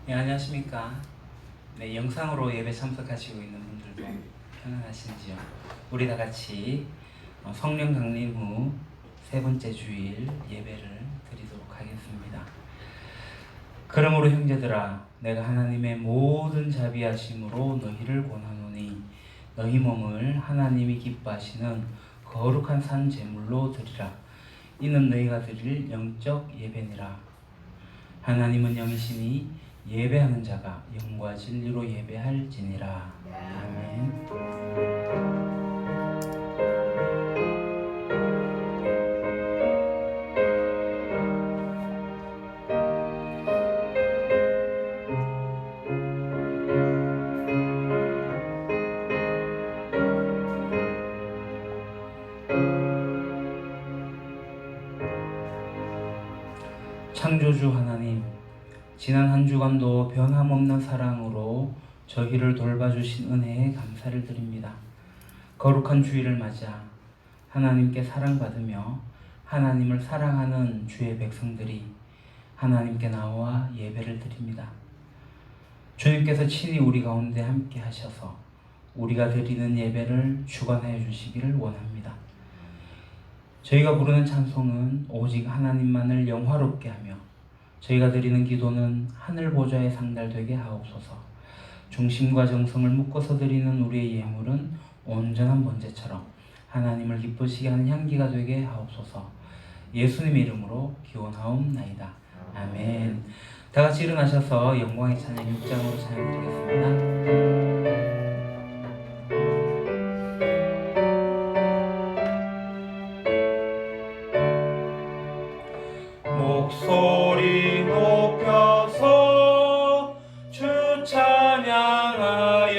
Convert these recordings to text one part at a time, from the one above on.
네, 안녕하십니까. 네, 영상으로 예배 참석하시고 있는 분들도 편안하신지요. 우리 다 같이 성령 강림 후 세 번째 주일 예배를 드리도록 하겠습니다. 그러므로 형제들아, 내가 하나님의 모든 자비하심으로 너희를 권하노니 너희 몸을 하나님이 기뻐하시는 거룩한 산 제물로 드리라. 이는 너희가 드릴 영적 예배니라. 하나님은 영이시니 예배하는 자가 영과 진리로 예배할지니라. 아멘. 창조주 하나님, 지난 한 주간도 변함없는 사랑으로 저희를 돌봐주신 은혜에 감사를 드립니다. 거룩한 주일을 맞아 하나님께 사랑받으며 하나님을 사랑하는 주의 백성들이 하나님께 나와 예배를 드립니다. 주님께서 친히 우리 가운데 함께 하셔서 우리가 드리는 예배를 주관하여 주시기를 원합니다. 저희가 부르는 찬송은 오직 하나님만을 영화롭게 하며 저희가 드리는 기도는 하늘 보좌에 상달되게 하옵소서. 중심과 정성을 묶어서 드리는 우리의 예물은 온전한 번제처럼 하나님을 기쁘시게 하는 향기가 되게 하옵소서. 예수님의 이름으로 기원하옵나이다. 아멘. 다 같이 일어나셔서 영광의 찬양 6장으로 찬양 드리겠습니다. 목소리 높여서 주 찬양하여라.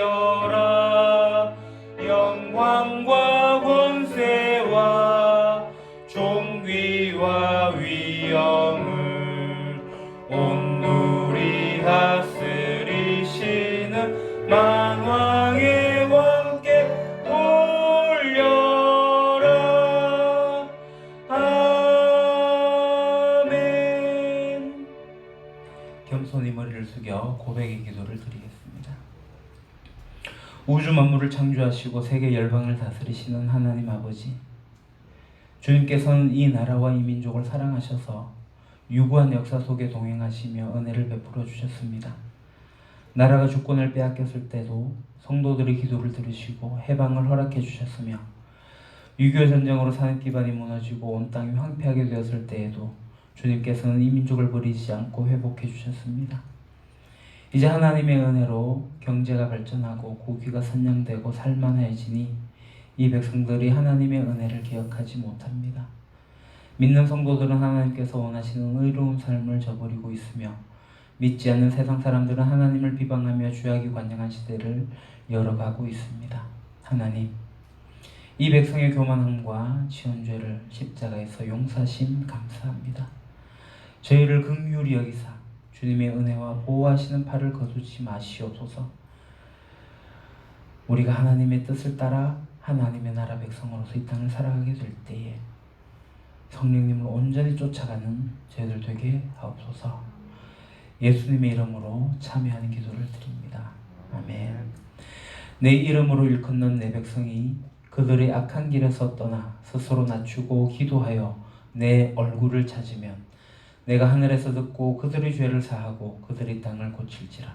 영광과 권세와 존귀와 위엄을 온누리 다스리시는 만왕의 왕께 돌려라. 겸손히 머리를 숙여 고백의 기도를 드리겠습니다. 우주 만물을 창조하시고 세계 열방을 다스리시는 하나님 아버지, 주님께서는 이 나라와 이 민족을 사랑하셔서 유구한 역사 속에 동행하시며 은혜를 베풀어 주셨습니다. 나라가 주권을 빼앗겼을 때도 성도들의 기도를 들으시고 해방을 허락해 주셨으며 6.25 전쟁으로 산업 기반이 무너지고 온 땅이 황폐하게 되었을 때에도 주님께서는 이 민족을 버리지 않고 회복해 주셨습니다. 이제 하나님의 은혜로 경제가 발전하고 고기가 선양되고 살만해지니 이 백성들이 하나님의 은혜를 기억하지 못합니다. 믿는 성도들은 하나님께서 원하시는 의로운 삶을 저버리고 있으며 믿지 않는 세상 사람들은 하나님을 비방하며 죄악이 관영한 시대를 열어가고 있습니다. 하나님, 이 백성의 교만함과 지연죄를 십자가에서 용서하심 감사합니다. 저희를 긍휼히 여기사 주님의 은혜와 보호하시는 팔을 거두지 마시옵소서. 우리가 하나님의 뜻을 따라 하나님의 나라 백성으로서 이 땅을 살아가게 될 때에 성령님을 온전히 쫓아가는 저희들 되게 하옵소서. 예수님의 이름으로 참여하는 기도를 드립니다. 아멘. 내 이름으로 일컫는 내 백성이 그들의 악한 길에서 떠나 스스로 낮추고 기도하여 내 얼굴을 찾으면 내가 하늘에서 듣고 그들의 죄를 사하고 그들의 땅을 고칠지라.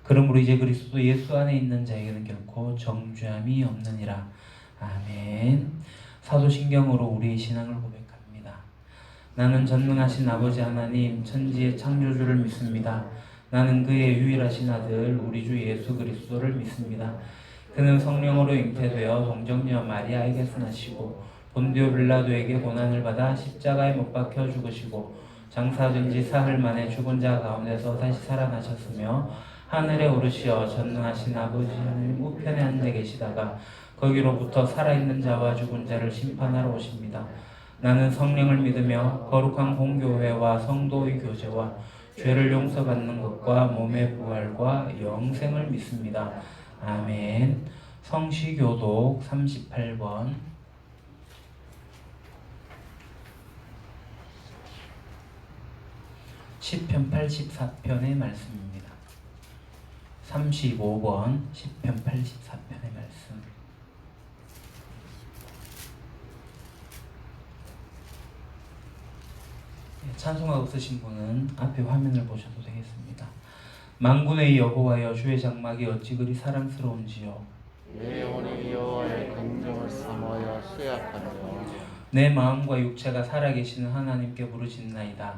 그러므로 이제 그리스도 예수 안에 있는 자에게는 결코 정죄함이 없느니라. 아멘. 사도신경으로 우리의 신앙을 고백합니다. 나는 전능하신 아버지 하나님 천지의 창조주를 믿습니다. 나는 그의 유일하신 아들 우리 주 예수 그리스도를 믿습니다. 그는 성령으로 잉태되어 동정녀 마리아에게서 나시고 본디오 빌라도에게 고난을 받아 십자가에 못 박혀 죽으시고 장사된 지 사흘 만에 죽은 자 가운데서 다시 살아나셨으며 하늘에 오르시어 전능하신 아버지 하나님 우편에 앉아 계시다가 거기로부터 살아있는 자와 죽은 자를 심판하러 오십니다. 나는 성령을 믿으며 거룩한 공교회와 성도의 교제와 죄를 용서받는 것과 몸의 부활과 영생을 믿습니다. 아멘. 성시교독 38번 시편 84편의 말씀입니다. 35번 시편 84편의 말씀. 찬송가 없으신 분은 앞에 화면을 보셔도 되겠습니다. 만군의 여호와여 주의 장막이 어찌 그리 사랑스러운지요. 내 영혼이 여호와의 긍정을 삼하여 수약하며 내 마음과 육체가 살아계시는 하나님께 부르짖나이다.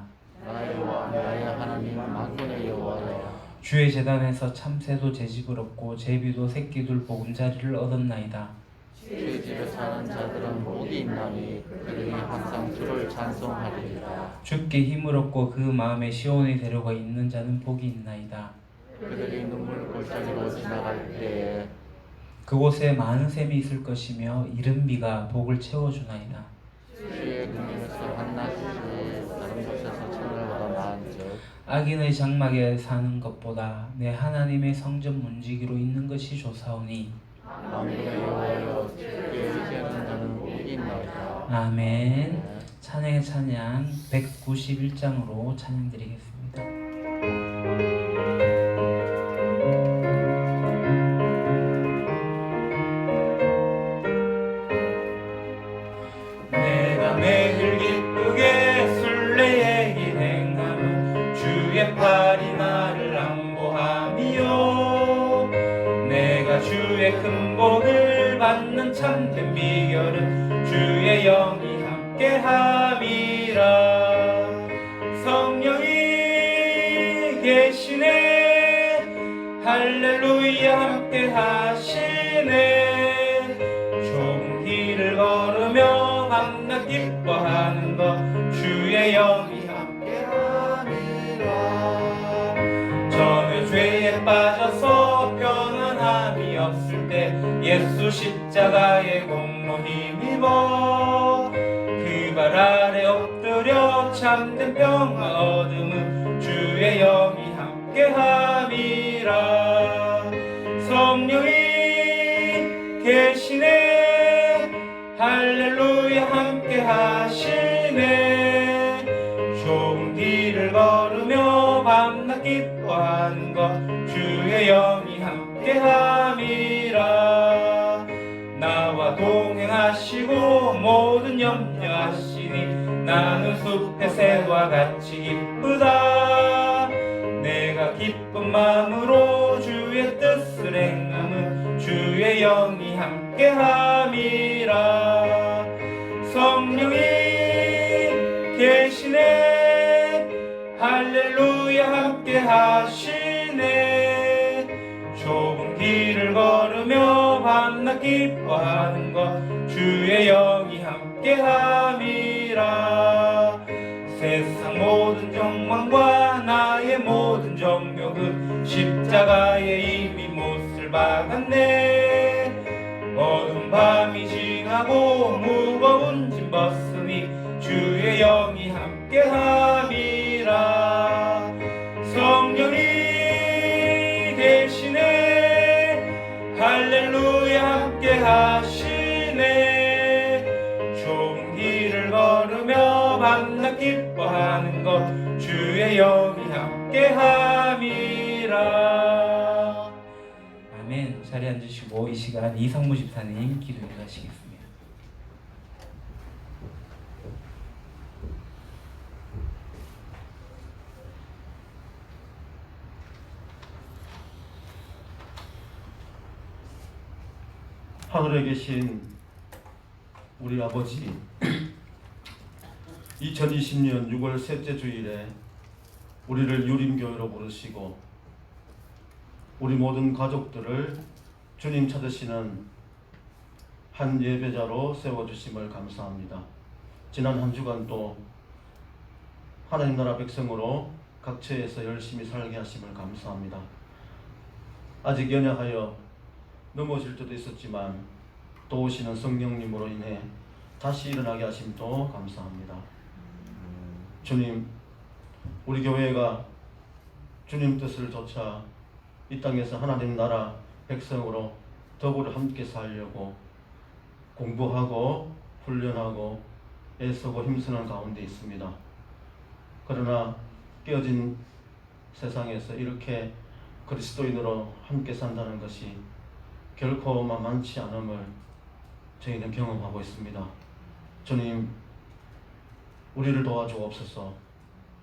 나의 왕 나의 하나님 만군의 여호와여 주의 제단에서 참새도 제집을 얻고 제비도 새끼둘 보금자리를 얻었나이다. 주의 집에 사는 자들은 복이 있나니 그들이 항상 주를 찬송하리이다. 주께 힘을 얻고 그 마음에 시온의 대로가 있는 자는 복이 있나이다. 그들이 눈물 골짜기로 지나갈 때에 그곳에 많은 샘이 있을 것이며 이른 비가 복을 채워주나이다. 주의 궁에서 한낮이 다른 곳에서 천년보다 나은즉 악인의 장막에 사는 것보다 내 하나님의 성전 문지기로 있는 것이 좋사오니 만군의 여호와여 주께 의지하는 자는 복이 있나이다. 아멘. 찬양의 찬양 191장으로 찬양드리겠습니다. 내가 매일 기쁘게 순례의 길 행하면 주의 팔이 나를 안보하며 내가 주의 큰 복을 받는 참된 비결은 주의 영이 함께함이라. 성령이 계시네 할렐루야 함께하시네. 좁은 길을 걸으며 밤낮 기뻐하는 것 주의 영이 함께함이라. 저는 죄에 빠져서 편안함이 없을 때 예수 십자가의 공로 힘입어 그 발 아래 엎드려 참된 평화 얻음은 주의 영이 함께함이라. 성령이 계시네 할렐루야 함께하시네. 좁은 길을 걸으며 밤낮 기뻐하는 것 주의 영이 함께함이라. 나와 동행하시고 모든 염려하시니 나는 숲의 새와 같이 기쁘다. 내가 기쁜 마음으로 주의 뜻을 행함은 주의 영이 함께함이라. 성령이 계시네. 할렐루야 함께 하시네. 좁은 길을 걸으며 밤낮 기뻐하는 것 주의 영이 함께함이라. 세상 모든 정망과 나의 모든 정욕은 십자가에 이미 못을 박았네. 어두운 밤이 지나고 무거운 짐 벗으니 주의 영이 함께함이라. 성령이 계시네. 할렐루야 함께 하시네. 좁은 길을 걸으며 밤낮 기뻐하는 것 주의 영이 함께함이라. 아멘. 자리에 앉으시고 이 시간 이성무 집사님 기도해 가시겠습니다. 하늘에 계신 우리 아버지, 2020년 6월 셋째 주일에 우리를 유림교회로 부르시고 우리 모든 가족들을 주님 찾으시는 한 예배자로 세워주심을 감사합니다. 지난 한 주간도 하나님 나라 백성으로 각처에서 열심히 살게 하심을 감사합니다. 아직 연약하여 넘어질 때도 있었지만 또 오시는 성령님으로 인해 다시 일어나게 하심도 감사합니다. 주님, 우리 교회가 주님 뜻을 좇아 이 땅에서 하나님 나라 백성으로 더불어 함께 살려고 공부하고 훈련하고 애쓰고 힘쓰는 가운데 있습니다. 그러나 깨어진 세상에서 이렇게 그리스도인으로 함께 산다는 것이 결코 만만치 않음을 저희는 경험하고 있습니다. 주님, 우리를 도와주옵소서.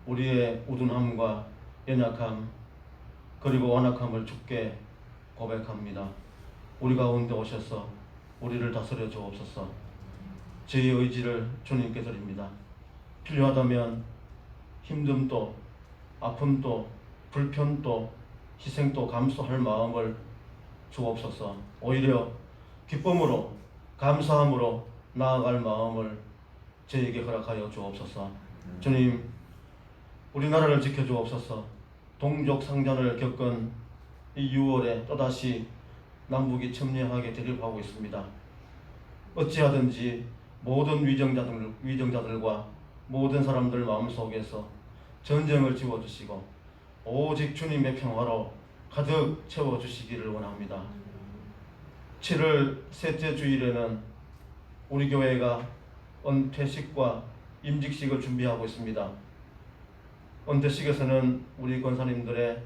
우리의 우둔함과 연약함 그리고 완악함을 주께 고백합니다. 우리 가운데 오셔서 우리를 다스려 주옵소서. 저희의 의지를 주님께 드립니다. 필요하다면 힘듦도 아픔도 불편도 희생도 감수할 마음을 주옵소서. 오히려 기쁨으로 감사함으로 나아갈 마음을 저에게 허락하여 주옵소서. 주님, 우리나라를 지켜주옵소서. 동족 상잔을 겪은 이 6월에 또다시 남북이 첨예하게 대립하고 있습니다. 어찌하든지 모든 위정자들과 모든 사람들 마음속에서 전쟁을 지워주시고 오직 주님의 평화로 가득 채워주시기를 원합니다. 7월 셋째 주일에는 우리 교회가 은퇴식과 임직식을 준비하고 있습니다. 은퇴식에서는 우리 권사님들의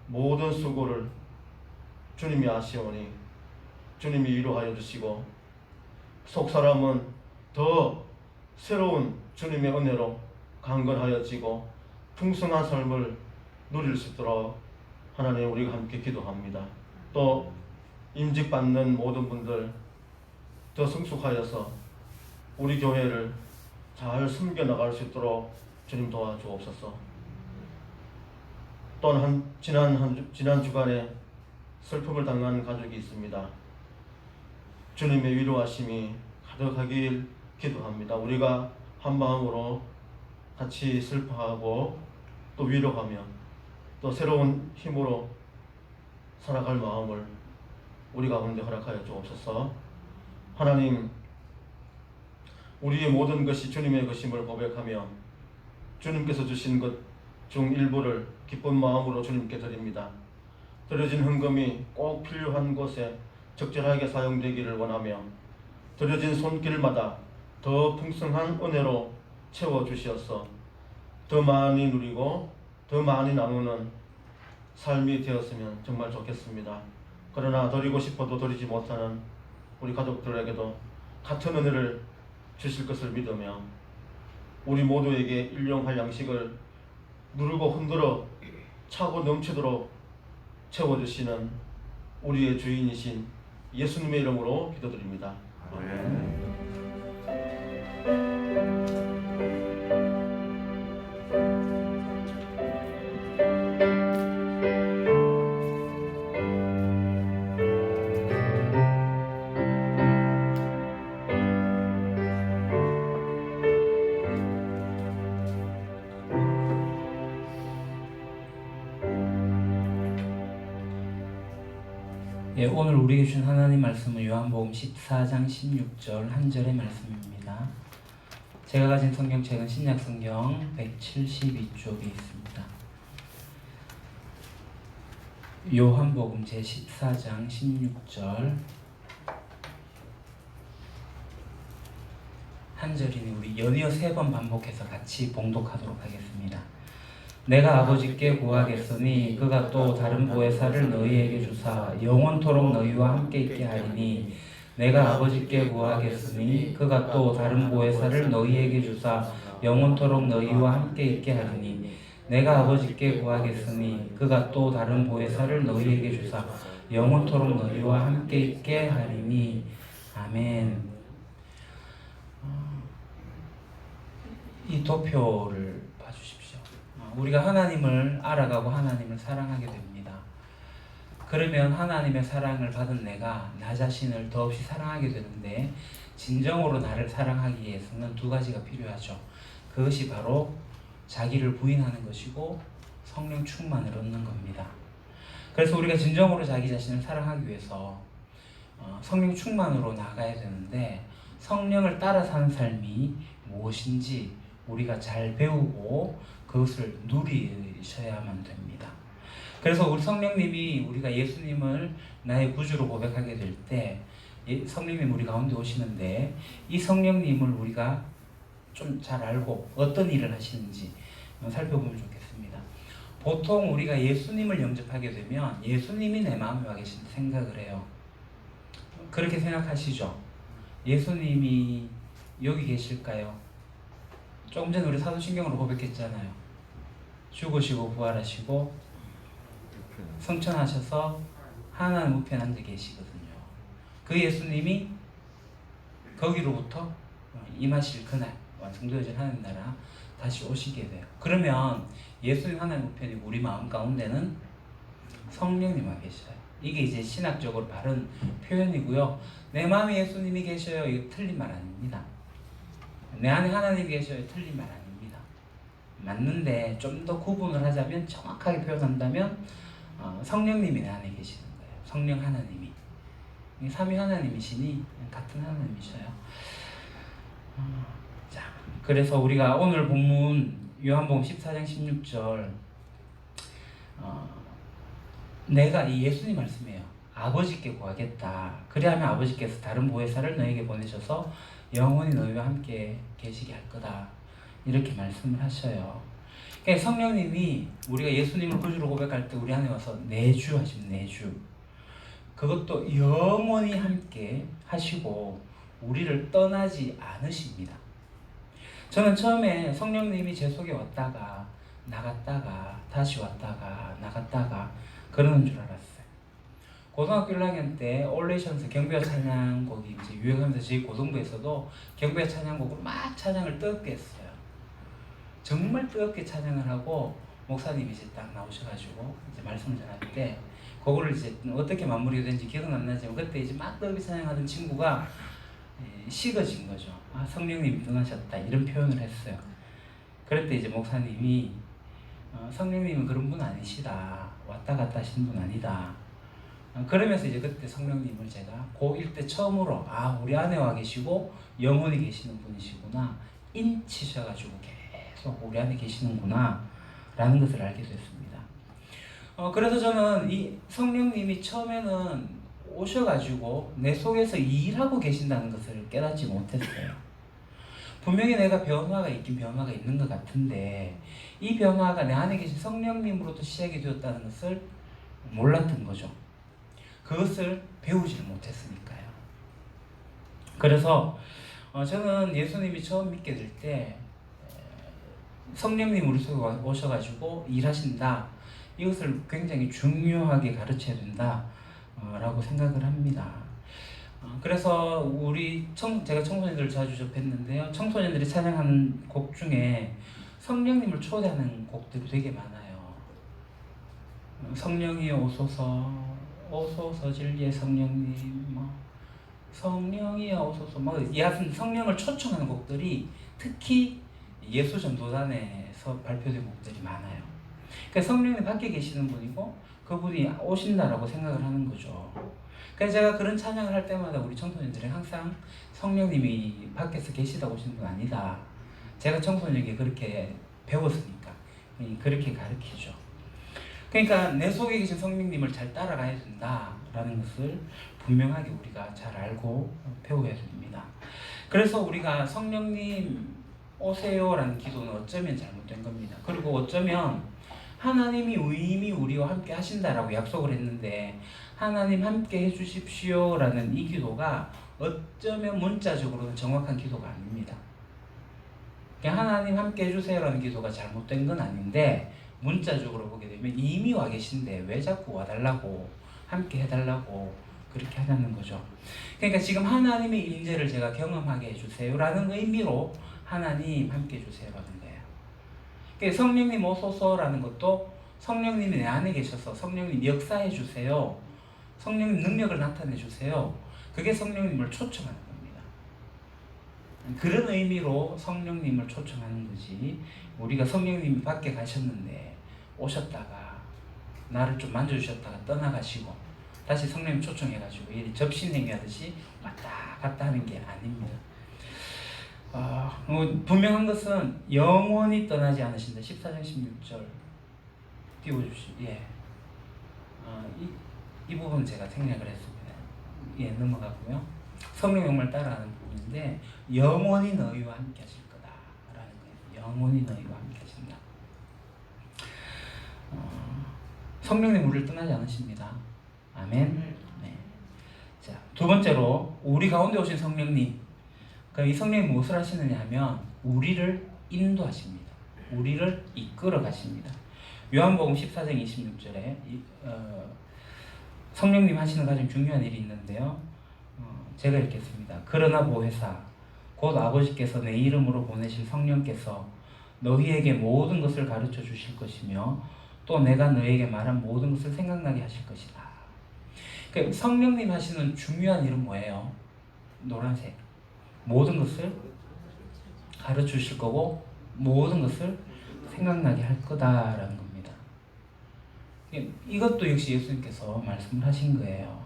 모든 수고를 주님이 아시오니 주님이 위로하여 주시고 속사람은 더 새로운 주님의 은혜로 강건하여지고 풍성한 삶을 누릴 수 있도록 하나님 우리가 함께 기도합니다. 또 임직받는 모든 분들 더 성숙하여서 우리 교회를 잘 숨겨나갈 수 있도록 주님 도와주옵소서. 또한 지난 주간에 슬픔을 당한 가족이 있습니다. 주님의 위로하심이 가득하길 기도합니다. 우리가 한 마음으로 같이 슬퍼하고 또 위로하며 또 새로운 힘으로 살아갈 마음을 우리 가운데 허락하여 주옵소서. 하나님, 우리의 모든 것이 주님의 것임을 고백하며 주님께서 주신 것 중 일부를 기쁜 마음으로 주님께 드립니다. 드려진 헌금이 꼭 필요한 곳에 적절하게 사용되기를 원하며 드려진 손길마다 더 풍성한 은혜로 채워주시어서 더 많이 누리고 더 많이 나누는 삶이 되었으면 정말 좋겠습니다. 그러나 드리고 싶어도 드리지 못하는 우리 가족들에게도 같은 은혜를 주실 것을 믿으며 우리 모두에게 일용할 양식을 누르고 흔들어 차고 넘치도록 채워주시는 우리의 주인이신 예수님의 이름으로 기도드립니다. 아멘. 예, 오늘 우리에게 주신 하나님 말씀은 요한복음 14장 16절 한 절의 말씀입니다. 제가 가진 성경책은 신약성경 172쪽에 있습니다. 요한복음 제14장 16절 한 절이니 우리 연이어 3번 반복해서 같이 봉독하도록 하겠습니다. 내가 아버지께 구하겠으니 그가 또 다른 보혜사를 너희에게 주사 영원토록 너희와 함께 있게 하리니 내가 아버지께 구하겠으니 그가 또 다른 보혜사를 너희에게 주사 영원토록 너희와 함께 있게 하리니 내가 아버지께 구하겠으니 그가 또 다른 보혜사를 너희에게 주사 영원토록 너희와 함께 있게 하리니 아멘. 이 도표를 봐주십시오. 우리가 하나님을 알아가고 하나님을 사랑하게 됩니다. 그러면 하나님의 사랑을 받은 내가 나 자신을 더없이 사랑하게 되는데 진정으로 나를 사랑하기 위해서는 2가지가 필요하죠. 그것이 바로 자기를 부인하는 것이고 성령 충만을 얻는 겁니다. 그래서 우리가 진정으로 자기 자신을 사랑하기 위해서 성령 충만으로 나가야 되는데 성령을 따라 사는 삶이 무엇인지 우리가 잘 배우고 그것을 누리셔야만 됩니다. 그래서 우리 성령님이 우리가 예수님을 나의 구주로 고백하게 될 때 성령님 우리 가운데 오시는데 이 성령님을 우리가 좀 잘 알고 어떤 일을 하시는지 살펴보면 좋겠습니다. 보통 우리가 예수님을 영접하게 되면 예수님이 내 마음에 와 계신다 생각을 해요. 그렇게 생각하시죠? 예수님이 여기 계실까요? 조금 전에 우리 사도신경으로 고백했잖아요. 죽으시고 부활하시고 성천하셔서 하나님 우편에 앉아 계시거든요. 그 예수님이 거기로부터 임하실 그날 완성되어진 하나님 나라 다시 오시게 돼요. 그러면 예수님 하나님 우편이고 우리 마음 가운데는 성령님 와 계셔요. 이게 이제 신학적으로 바른 표현이고요. 내 마음에 예수님이 계셔요. 이거 틀린 말 아닙니다. 내 안에 하나님이 계셔요. 틀린 말 아닙니다. 맞는데 좀 더 구분을 하자면 정확하게 표현한다면 성령님이 내 안에 계시는 거예요. 성령 하나님이. 삼위 하나님이시니 같은 하나님이셔요. 자, 그래서 우리가 오늘 본문 요한복음 14장 16절 내가 이 예수님 말씀이에요. 아버지께 구하겠다. 그리하면 아버지께서 다른 보혜사를 너에게 보내셔서 영원히 너희와 함께 계시게 할 거다. 이렇게 말씀을 하셔요. 그러니까 성령님이 우리가 예수님을 구주로 고백할 때 우리 안에 와서 내주 하시면 내주. 그것도 영원히 함께 하시고 우리를 떠나지 않으십니다. 저는 처음에 성령님이 제 속에 왔다가 나갔다가 다시 왔다가 나갔다가 그러는 줄 알았어요. 고등학교 1학년 때 올레이션스 경배와 찬양곡이 이제 유행하면서 저희 고등부에서도 경배와 찬양곡으로 막 찬양을 뜨겁게 했어요. 정말 뜨겁게 찬양을 하고 목사님이 이제 딱 나오셔가지고 이제 말씀을 전할 때 그거를 이제 어떻게 마무리가 된지 기억은 안 나지만 그때 이제 막 뜨겁게 찬양하던 친구가 식어진 거죠. 아, 성령님이 떠나셨다 이런 표현을 했어요. 그럴 때 이제 목사님이 성령님은 그런 분 아니시다. 왔다 갔다 하시는 분 아니다. 그러면서 이제 그때 성령님을 제가 고1 때 처음으로 우리 안에 와 계시고 영원히 계시는 분이시구나 인치셔가지고 계속 우리 안에 계시는구나 라는 것을 알게 됐습니다. 그래서 저는 이 성령님이 처음에는 오셔가지고 내 속에서 일하고 계신다는 것을 깨닫지 못했어요. 분명히 내가 변화가 있긴 변화가 있는 것 같은데 이 변화가 내 안에 계신 성령님으로부터 시작이 되었다는 것을 몰랐던 거죠. 그것을 배우지를 못했으니까요. 그래서 저는 예수님이 처음 믿게 될 때 성령님 우리 속에 오셔가지고 일하신다. 이것을 굉장히 중요하게 가르쳐야 된다 라고 생각을 합니다. 그래서 제가 청소년들 자주 접했는데요. 청소년들이 찬양하는 곡 중에 성령님을 초대하는 곡들이 되게 많아요. 성령이 오소서, 오소서 진리의 성령님, 성령이 오소서, 여하튼 성령을 초청하는 곡들이 특히 예수전도단에서 발표된 곡들이 많아요. 그러니까 성령님 밖에 계시는 분이고 그분이 오신다라고 생각을 하는 거죠. 그래서 제가 그런 찬양을 할 때마다 우리 청소년들이 항상 성령님이 밖에서 계시다 오시는 분 아니다. 제가 청소년에게 그렇게 배웠으니까 그렇게 가르치죠. 그러니까 내 속에 계신 성령님을 잘 따라가야 된다라는 것을 분명하게 우리가 잘 알고 배워야 됩니다. 그래서 우리가 성령님 오세요라는 기도는 어쩌면 잘못된 겁니다. 그리고 어쩌면 하나님이 의미 우리와 함께 하신다라고 약속을 했는데 하나님 함께 해주십시오라는 이 기도가 어쩌면 문자적으로는 정확한 기도가 아닙니다. 하나님 함께 해주세요라는 기도가 잘못된 건 아닌데 문자적으로 보게 되면 이미 와 계신데 왜 자꾸 와달라고 함께 해달라고 그렇게 하자는 거죠. 그러니까 지금 하나님의 임재를 제가 경험하게 해주세요라는 의미로 하나님 함께 해주세요라는 거예요. 그러니까 성령님 오소서라는 것도 성령님이 내 안에 계셔서 성령님 역사해 주세요. 성령님 능력을 나타내 주세요. 그게 성령님을 초청하는 겁니다. 그런 의미로 성령님을 초청하는 거지 우리가 성령님이 밖에 가셨는데 오셨다가 나를 좀 만져주셨다가 떠나가시고 다시 성령님 초청해가지고 접신행위하듯이 왔다 갔다 하는 게 아닙니다. 분명한 것은 영원히 떠나지 않으신다. 14장 16절 띄워주시죠. 예. 이 부분 제가 생략을 했습니다. 예, 넘어가고요. 성령 영을 따라가는 부분인데 영원히 너희와 함께 하실 거다라는 거예요. 영원히 너희와 함께 하신다. 성령님 우리를 떠나지 않으십니다. 아멘. 네. 자, 두 번째로 우리 가운데 오신 성령님. 이 성령이 무엇을 하시느냐 하면 우리를 인도하십니다. 우리를 이끌어 가십니다. 요한복음 14장 26절에 성령님 하시는 가장 중요한 일이 있는데요. 제가 읽겠습니다. 그러나 보혜사 곧 아버지께서 내 이름으로 보내실 성령께서 너희에게 모든 것을 가르쳐 주실 것이며 또 내가 너희에게 말한 모든 것을 생각나게 하실 것이다. 그러니까 성령님 하시는 중요한 일은 뭐예요? 노란색. 모든 것을 가르쳐 주실 거고 모든 것을 생각나게 할 거다라는 겁니다. 이것도 역시 예수님께서 말씀을 하신 거예요.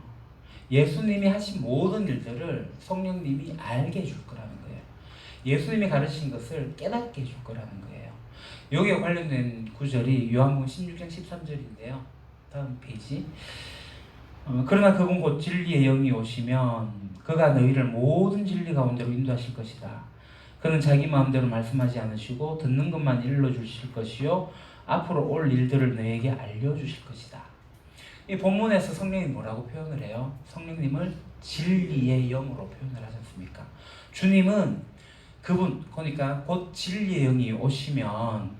예수님이 하신 모든 일들을 성령님이 알게 해줄 거라는 거예요. 예수님이 가르치신 것을 깨닫게 해줄 거라는 거예요. 여기에 관련된 구절이 요한복음 16장 13절인데요. 다음 페이지. 그러나 그분 곧 진리의 영이 오시면 그가 너희를 모든 진리 가운데로 인도하실 것이다. 그는 자기 마음대로 말씀하지 않으시고 듣는 것만 일러주실 것이요 앞으로 올 일들을 너희에게 알려주실 것이다. 이 본문에서 성령이 뭐라고 표현을 해요? 성령님을 진리의 영으로 표현을 하지 않습니까? 주님은 그분, 그러니까 곧 진리의 영이 오시면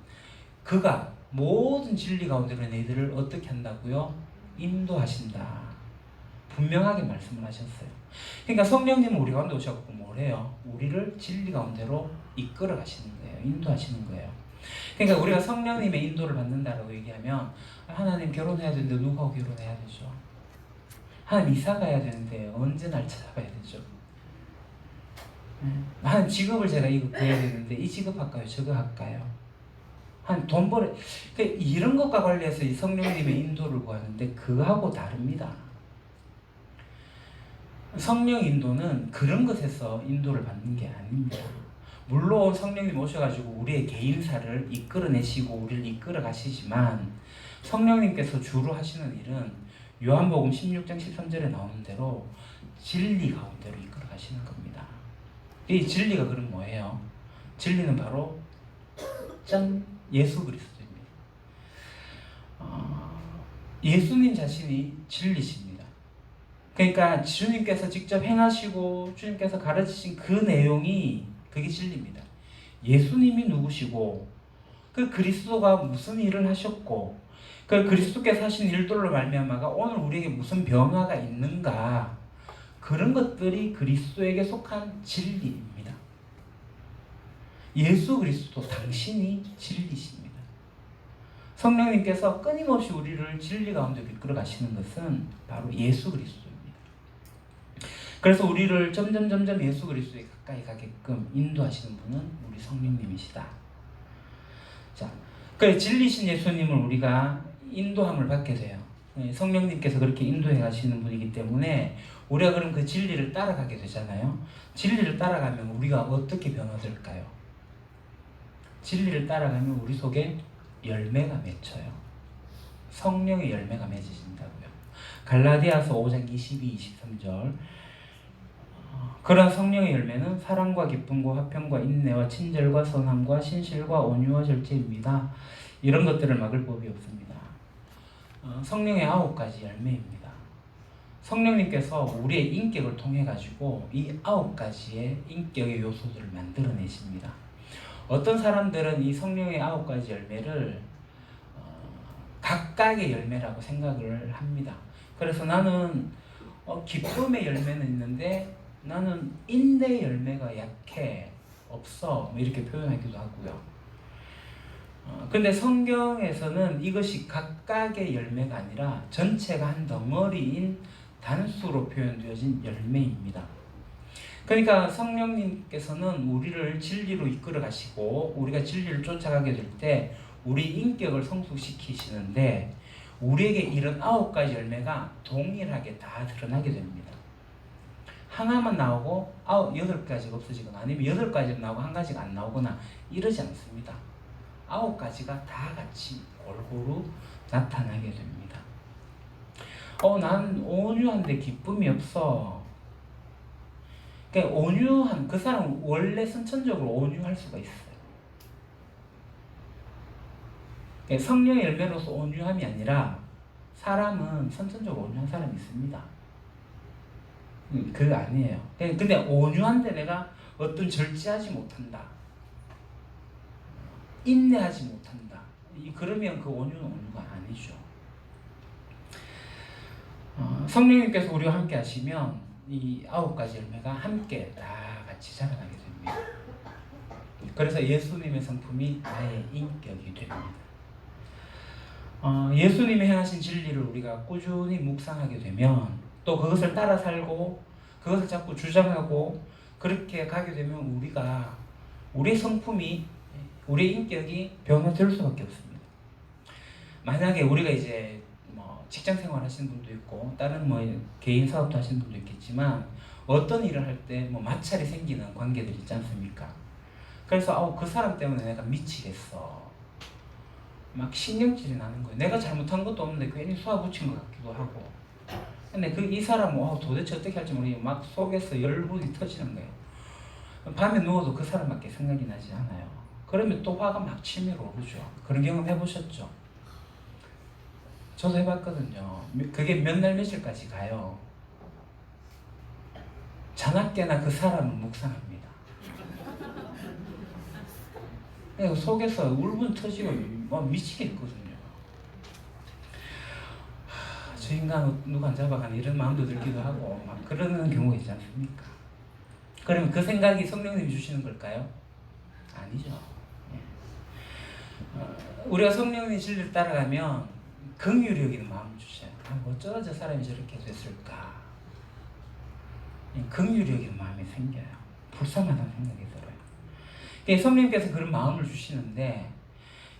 그가 모든 진리 가운데로 너희들을 어떻게 한다고요? 인도하신다. 분명하게 말씀을 하셨어요. 그러니까 성령님은 우리 가운데 오셔서 뭘 해요? 우리를 진리 가운데로 이끌어 가시는 거예요. 인도하시는 거예요. 그러니까 우리가 성령님의 인도를 받는다라고 얘기하면 하나님 결혼해야 되는데 누구하고 결혼해야 되죠? 하나님 이사 가야 되는데 언제 날 찾아가야 되죠? 하나님 직업을 제가 이거 구해야 되는데 이 직업 할까요? 저거 할까요? 한 돈 벌어 그러니까 이런 것과 관련해서 이 성령님의 인도를 구하는데 그하고 다릅니다. 성령 인도는 그런 것에서 인도를 받는 게 아닙니다. 물론 성령님 오셔가지고 우리의 개인사를 이끌어내시고 우리를 이끌어 가시지만 성령님께서 주로 하시는 일은 요한복음 16장 13절에 나오는 대로 진리 가운데로 이끌어 가시는 겁니다. 이 진리가 그럼 뭐예요? 진리는 바로 짠! 예수 그리스도입니다. 예수님 자신이 진리십니다. 그러니까 주님께서 직접 행하시고 주님께서 가르치신 그 내용이 그게 진리입니다. 예수님이 누구시고 그 그리스도가 무슨 일을 하셨고 그 그리스도께서 하신 일들로 말미암아가 오늘 우리에게 무슨 변화가 있는가, 그런 것들이 그리스도에게 속한 진리입니다. 예수 그리스도 당신이 진리십니다. 성령님께서 끊임없이 우리를 진리 가운데 이끌어 가시는 것은 바로 예수 그리스도입니다. 그래서 우리를 점점 예수 그리스도에 가까이 가게끔 인도하시는 분은 우리 성령님이시다. 자, 그 진리신 예수님을 우리가 인도함을 받게 돼요. 성령님께서 그렇게 인도해 가시는 분이기 때문에 우리가 그럼 그 진리를 따라가게 되잖아요. 진리를 따라가면 우리가 어떻게 변화될까요? 진리를 따라가면 우리 속에 열매가 맺혀요. 성령의 열매가 맺어진다고요. 갈라디아서 5장 22, 23절. 그러나 성령의 열매는 사랑과 기쁨과 화평과 인내와 친절과 선함과 신실과 온유와 절제입니다. 이런 것들을 막을 법이 없습니다. 성령의 9가지 열매입니다. 성령님께서 우리의 인격을 통해 가지고 이 9가지의 인격의 요소들을 만들어내십니다. 어떤 사람들은 이 성령의 9가지 열매를 각각의 열매라고 생각을 합니다. 그래서 나는 기쁨의 열매는 있는데 나는 인내의 열매가 약해, 없어, 뭐 이렇게 표현하기도 하고요. 근데 성경에서는 이것이 각각의 열매가 아니라 전체가 한 덩어리인 단수로 표현되어진 열매입니다. 그러니까 성령님께서는 우리를 진리로 이끌어 가시고 우리가 진리를 쫓아가게 될 때 우리 인격을 성숙시키시는데 우리에게 이런 9가지 열매가 동일하게 다 드러나게 됩니다. 하나만 나오고 8가지가 없어지거나 아니면 8가지가 나오고 한 가지가 안 나오거나 이러지 않습니다. 9가지가 다 같이 골고루 나타나게 됩니다. 난 온유한데 기쁨이 없어. 그러니까 온유한 그 사람은 원래 선천적으로 온유할 수가 있어요. 그러니까 성령의 열매로서 온유함이 아니라 사람은 선천적으로 온유한 사람이 있습니다. 그거 아니에요. 근데 온유한데 내가 어떤 절제하지 못한다, 인내하지 못한다, 그러면 그 온유는 온유가 아니죠. 성령님께서 우리와 함께 하시면 이 9가지 열매가 함께 다 같이 자라나게 됩니다. 그래서 예수님의 성품이 나의 인격이 됩니다. 예수님이 행하신 진리를 우리가 꾸준히 묵상하게 되면 또 그것을 따라 살고 그것을 자꾸 주장하고 그렇게 가게 되면 우리의 성품이, 우리의 인격이 변화될 수밖에 없습니다. 만약에 우리가 이제 직장 생활 하시는 분도 있고 다른 개인 사업도 하시는 분도 있겠지만 어떤 일을 할 때 마찰이 생기는 관계들이 있지 않습니까? 그래서 그 사람 때문에 내가 미치겠어, 막 신경질이 나는 거예요. 내가 잘못한 것도 없는데 괜히 쏘아붙인 것 같기도 하고. 근데 이 사람은 도대체 어떻게 할지 모르겠고 막 속에서 열불이 터지는 거예요. 밤에 누워도 그 사람밖에 생각이 나지 않아요. 그러면 또 화가 막 치밀어 오르죠. 그런 경험 해보셨죠? 저도 해봤거든요. 그게 몇 날 며칠까지 가요. 자나깨나 그 사람을 묵상합니다. 속에서 울분 터지고 미치겠거든요. 저 인간 누가 안 잡아가나 이런 마음도 들기도 하고 막 그러는 경우가 있지 않습니까? 그러면 그 생각이 성령님이 주시는 걸까요? 아니죠. 우리가 성령의 진리를 따라가면 긍휼히 여기는 마음을 주셔요. 어쩌다 저 사람이 저렇게 됐을까? 긍휼히 여기는 마음이 생겨요. 불쌍하다는 생각이 들어요. 성령님께서 그런 마음을 주시는데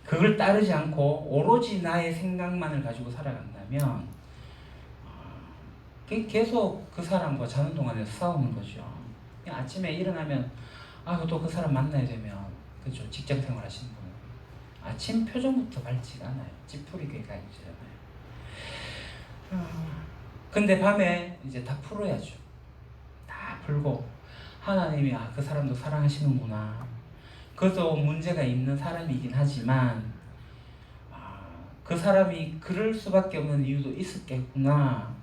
그걸 따르지 않고 오로지 나의 생각만을 가지고 살아간다면 계속 그 사람과 자는 동안에 싸우는 거죠. 아침에 일어나면 또 그 사람 만나야 되면, 그렇죠, 직장 생활 하시는 분은 아침 표정부터 밝지가 않아요. 찌푸리게 가지잖아요. 근데 밤에 이제 다 풀어야죠. 다 풀고 하나님이 그 사람도 사랑하시는구나, 그것도 문제가 있는 사람이긴 하지만 그 사람이 그럴 수밖에 없는 이유도 있었겠구나,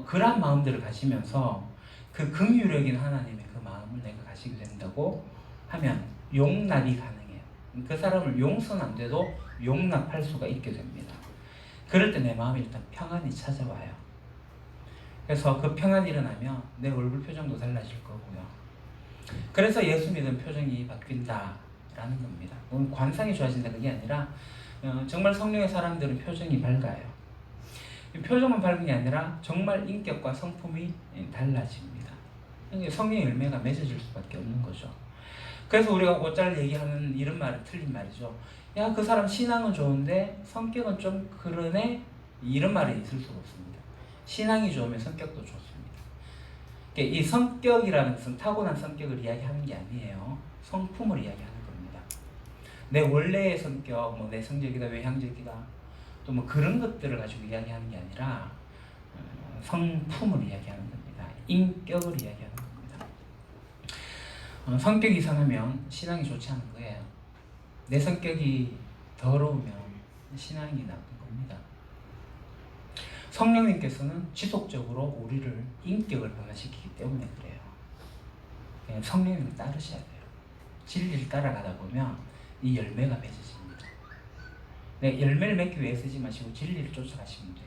그런 마음들을 가지면서 그 긍휼력인 하나님의 그 마음을 내가 가지게 된다고 하면 용납이 가능해요. 그 사람을 용서는 안 돼도 용납할 수가 있게 됩니다. 그럴 때 내 마음에 일단 평안이 찾아와요. 그래서 그 평안이 일어나면 내 얼굴 표정도 달라질 거고요. 그래서 예수 믿은 표정이 바뀐다라는 겁니다. 관상이 좋아진다 그게 아니라 정말 성령의 사람들은 표정이 밝아요. 표정만 밝은 게 아니라 정말 인격과 성품이 달라집니다. 성령의 열매가 맺어질 수밖에 없는 거죠. 그래서 우리가 곧잘 얘기하는 이런 말은 틀린 말이죠. 야, 그 사람 신앙은 좋은데 성격은 좀 그러네? 이런 말이 있을 수가 없습니다. 신앙이 좋으면 성격도 좋습니다. 이 성격이라는 것은 타고난 성격을 이야기하는 게 아니에요. 성품을 이야기하는 겁니다. 내 원래의 성격, 뭐 내성적이다, 외향적이다, 또 뭐 그런 것들을 가지고 이야기하는 게 아니라 성품을 이야기하는 겁니다. 인격을 이야기하는 겁니다. 성격이 이상하면 신앙이 좋지 않은 거예요. 내 성격이 더러우면 신앙이 나쁜 겁니다. 성령님께서는 지속적으로 우리를 인격을 변화시키기 때문에 그래요. 그냥 성령님을 따르셔야 돼요. 진리를 따라가다 보면 이 열매가 맺어집니다. 네, 열매를 맺기 위해 쓰지 마시고 진리를 쫓아가시면 돼요.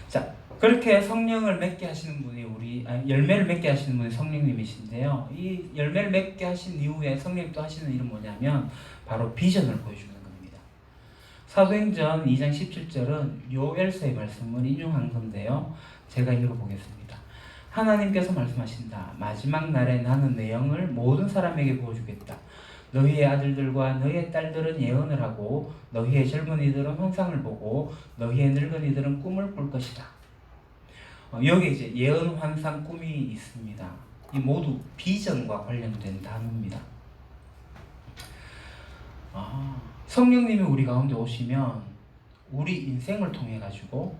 자, 그렇게 성령을 맺게 하시는 분이 열매를 맺게 하시는 분이 성령님이신데요. 이 열매를 맺게 하신 이후에 성령님 또 하시는 일은 뭐냐면 바로 비전을 보여주는 겁니다. 사도행전 2장 17절은 요엘서의 말씀을 인용한 건데요. 제가 읽어보겠습니다. 하나님께서 말씀하신다. 마지막 날에 나는 내 영을 모든 사람에게 부어주겠다. 너희의 아들들과 너희의 딸들은 예언을 하고 너희의 젊은이들은 환상을 보고 너희의 늙은이들은 꿈을 꿀 것이다. 여기 이제 예언, 환상, 꿈이 있습니다. 이 모두 비전과 관련된 단어입니다. 성령님이 우리 가운데 오시면 우리 인생을 통해 가지고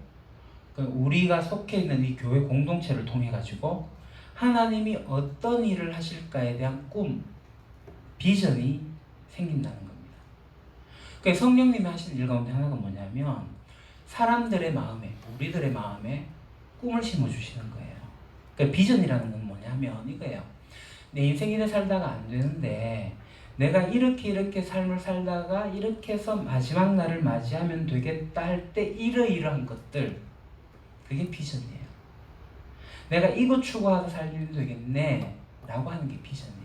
우리가 속해 있는 이 교회 공동체를 통해 가지고 하나님이 어떤 일을 하실까에 대한 꿈, 비전이 생긴다는 겁니다. 그러니까 성령님이 하시는 일 가운데 하나가 뭐냐면 사람들의 마음에, 우리들의 마음에 꿈을 심어주시는 거예요. 그러니까 비전이라는 건 뭐냐면 이거예요. 내 인생을 살다가 안 되는데 내가 이렇게 삶을 살다가 이렇게 해서 마지막 날을 맞이하면 되겠다 할 때 이러이러한 것들, 그게 비전이에요. 내가 이거 추구하고 살면 되겠네 라고 하는 게 비전이에요.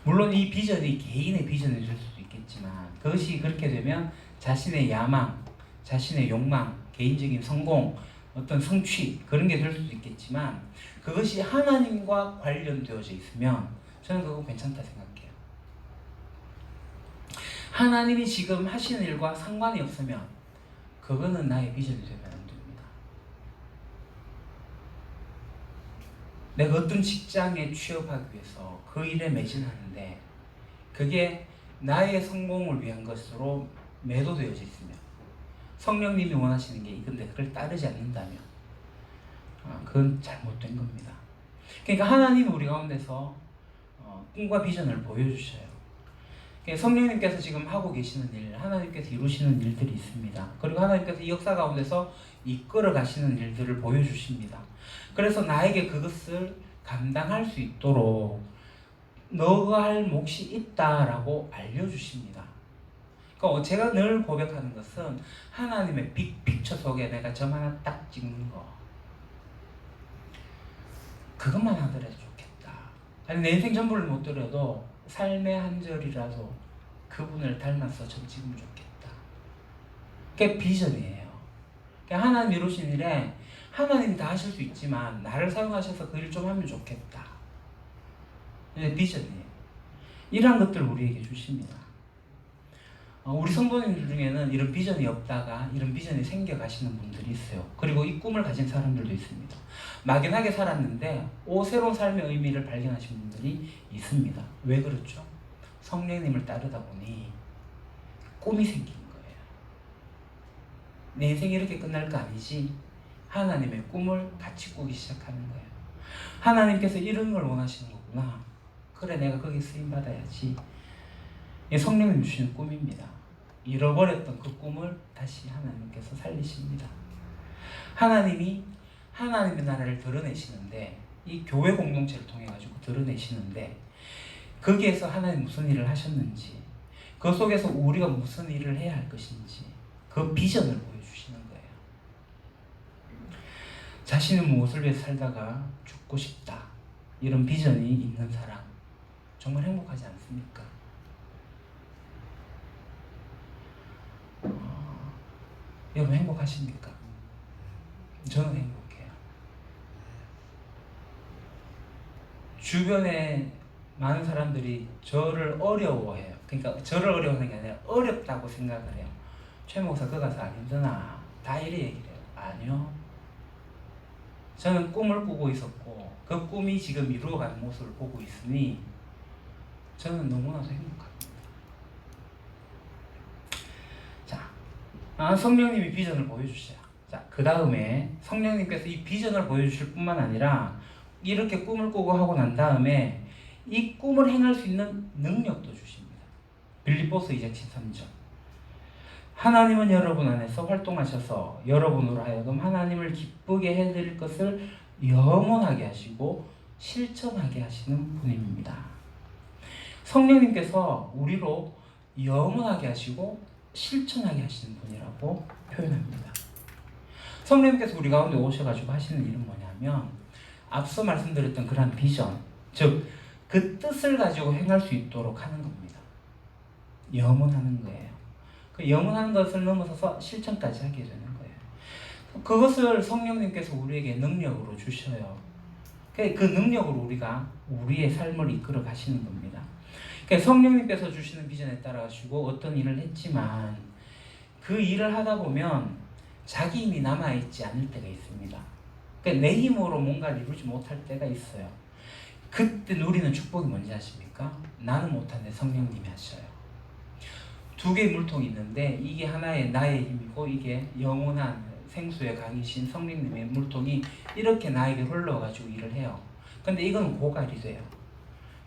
물론 이 비전이 개인의 비전이 될 수도 있겠지만 그것이 그렇게 되면 자신의 야망, 자신의 욕망, 개인적인 성공, 어떤 성취 그런 게 될 수도 있겠지만 그것이 하나님과 관련되어져 있으면 저는 그거 괜찮다 생각해요. 하나님이 지금 하시는 일과 상관이 없으면 그거는 나의 비전이 되면 안 됩니다. 내가 어떤 직장에 취업하기 위해서 그 일에 매진하는데 그게 나의 성공을 위한 것으로 매도되어져 있으면 성령님이 원하시는 게 이건데 그걸 따르지 않는다면 그건 잘못된 겁니다. 그러니까 하나님이 우리 가운데서 꿈과 비전을 보여주셔요. 그러니까 성령님께서 지금 하고 계시는 일, 하나님께서 이루시는 일들이 있습니다. 그리고 하나님께서 이 역사 가운데서 이끌어 가시는 일들을 보여주십니다. 그래서 나에게 그것을 감당할 수 있도록 너가 할 몫이 있다라고 알려주십니다. 그러니까 제가 늘 고백하는 것은 하나님의 빅픽처 속에 내가 점 하나 딱 찍는 거, 그것만 하더라도 좋겠다. 아니 내 인생 전부를 못 드려도 삶의 한 절이라도 그분을 닮아서 점 찍으면 좋겠다. 그게 비전이에요. 그러니까 하나님 이루신 일에 하나님이 다 하실 수 있지만 나를 사용하셔서 그 일 좀 하면 좋겠다. 이게 비전이에요. 이러한 것들 우리에게 주십니다. 우리 성도님들 중에는 이런 비전이 없다가 이런 비전이 생겨가시는 분들이 있어요. 그리고 이 꿈을 가진 사람들도 있습니다. 막연하게 살았는데 새로운 삶의 의미를 발견하신 분들이 있습니다. 왜 그렇죠? 성령님을 따르다 보니 꿈이 생기는 거예요. 내 인생이 이렇게 끝날 거 아니지? 하나님의 꿈을 같이 꾸기 시작하는 거예요. 하나님께서 이런 걸 원하시는 거구나. 그래, 내가 거기 쓰임받아야지. 성령님 주시는 꿈입니다. 잃어버렸던 그 꿈을 다시 하나님께서 살리십니다. 하나님이 하나님의 나라를 드러내시는데 이 교회 공동체를 통해 가지고 드러내시는데 거기에서 하나님 무슨 일을 하셨는지, 그 속에서 우리가 무슨 일을 해야 할 것인지 그 비전을 보여주시는 거예요. 자신은 무엇을 위해 살다가 죽고 싶다, 이런 비전이 있는 사람 정말 행복하지 않습니까? 여러분 행복하십니까? 저는 행복해요. 주변에 많은 사람들이 저를 어려워해요. 그러니까 저를 어려워하는 게 아니라 어렵다고 생각을 해요. 최 목사 그거 가서 안 힘드나? 다 이래 얘기를 해요. 아니요. 저는 꿈을 꾸고 있었고 그 꿈이 지금 이루어가는 모습을 보고 있으니 저는 너무나도 행복합니다. 자, 성령님이 비전을 보여주셔요. 자, 그 다음에 성령님께서 이 비전을 보여주실 뿐만 아니라 이렇게 꿈을 꾸고 하고 난 다음에 이 꿈을 행할 수 있는 능력도 주십니다. 빌립보서 2장 13절. 하나님은 여러분 안에서 활동하셔서 여러분으로 하여금 하나님을 기쁘게 해드릴 것을 영원하게 하시고 실천하게 하시는 분입니다. 성령님께서 우리로 영원하게 하시고 실천하게 하시는 분이라고 표현합니다. 성령님께서 우리 가운데 오셔가지고 하시는 일은 뭐냐면 앞서 말씀드렸던 그러한 비전, 즉 그 뜻을 가지고 행할 수 있도록 하는 겁니다. 영원하는 거예요. 그 영원한 것을 넘어서서 실천까지 하게 되는 거예요. 그것을 성령님께서 우리에게 능력으로 주셔요. 그 능력으로 우리가 우리의 삶을 이끌어 가시는 겁니다. 성령님께서 주시는 비전에 따라 가지고 어떤 일을 했지만 그 일을 하다 보면 자기 힘이 남아있지 않을 때가 있습니다. 내 힘으로 뭔가를 이루지 못할 때가 있어요. 그때 누리는 축복이 뭔지 아십니까? 나는 못하는데 성령님이 하셔요. 두 개의 물통이 있는데 이게 하나의 나의 힘이고 이게 영원한 생수의 강이신 성령님의 물통이 이렇게 나에게 흘러가지고 일을 해요. 근데 이건 고갈이 돼요.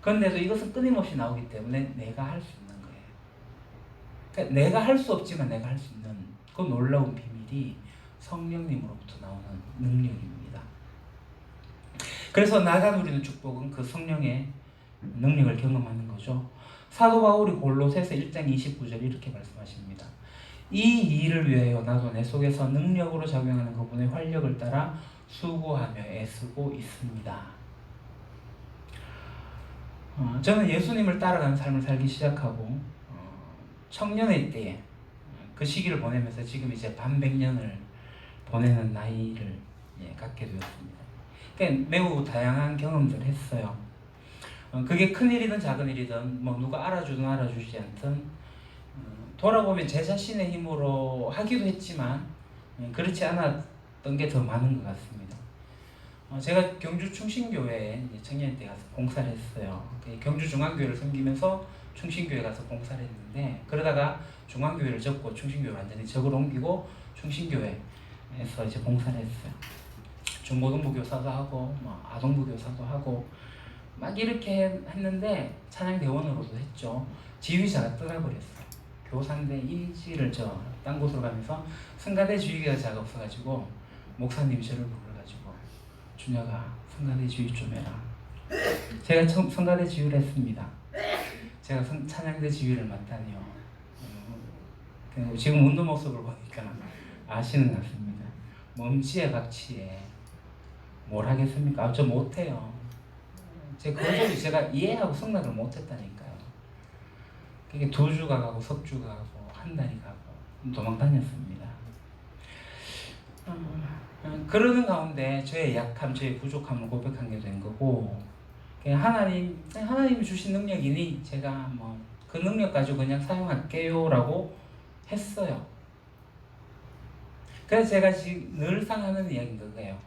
그런데도 이것은 끊임없이 나오기 때문에 내가 할 수 있는 거예요. 그러니까 내가 할 수 없지만 내가 할 수 있는 그 놀라운 비밀이 성령님으로부터 나오는 능력입니다. 그래서 나가 누리는 축복은 그 성령의 능력을 경험하는 거죠. 사도 바울이 골로새서 1장 29절 이렇게 말씀하십니다. 이 일을 위하여 나도 내 속에서 능력으로 작용하는 그분의 활력을 따라 수고하며 애쓰고 있습니다. 저는 예수님을 따라가는 삶을 살기 시작하고 청년의 때에 그 시기를 보내면서 지금 이제 반백년을 보내는 나이를 갖게 되었습니다. 그러니까 매우 다양한 경험들을 했어요. 그게 큰 일이든 작은 일이든 뭐 누가 알아주든 알아주지 않든 돌아보면 제 자신의 힘으로 하기도 했지만 그렇지 않았던 게 더 많은 것 같습니다. 제가 경주 충신교회에 청년 때 가서 봉사를 했어요. 경주 중앙교회를 섬기면서 충신교회 가서 봉사를 했는데 그러다가 중앙교회를 접고 충신교회 완전히 접을 옮기고 충신교회에서 이제 봉사를 했어요. 중고등부 교사도 하고 뭐 아동부 교사도 하고 막 이렇게 했는데 찬양대원으로도 했죠. 지휘자가 떠나버렸어요. 교사인데 임지를 딴 곳으로 가면서 성가대 지휘자가 없어가지고 목사님이 저를 불러가지고 준혁아 성가대 지휘 좀 해라. 제가 처음 성가대 지휘를 했습니다. 제가 찬양대 지휘를 맡다니요. 지금 운동 모습을 보니까 아시는 것 같습니다. 몸치에 박치에 뭘 하겠습니까? 저 못해요. 제가 이해하고 승낙을 못했다니까요. 그게 2주가 가고 석주가 가고 한 달이 가고 도망 다녔습니다. 그러는 가운데 저의 약함, 저의 부족함을 고백하게 된 거고 하나님이 주신 능력이니 제가 뭐 그 능력 가지고 그냥 사용할게요라고 했어요. 그래서 제가 지금 늘상 하는 이야기인 거예요.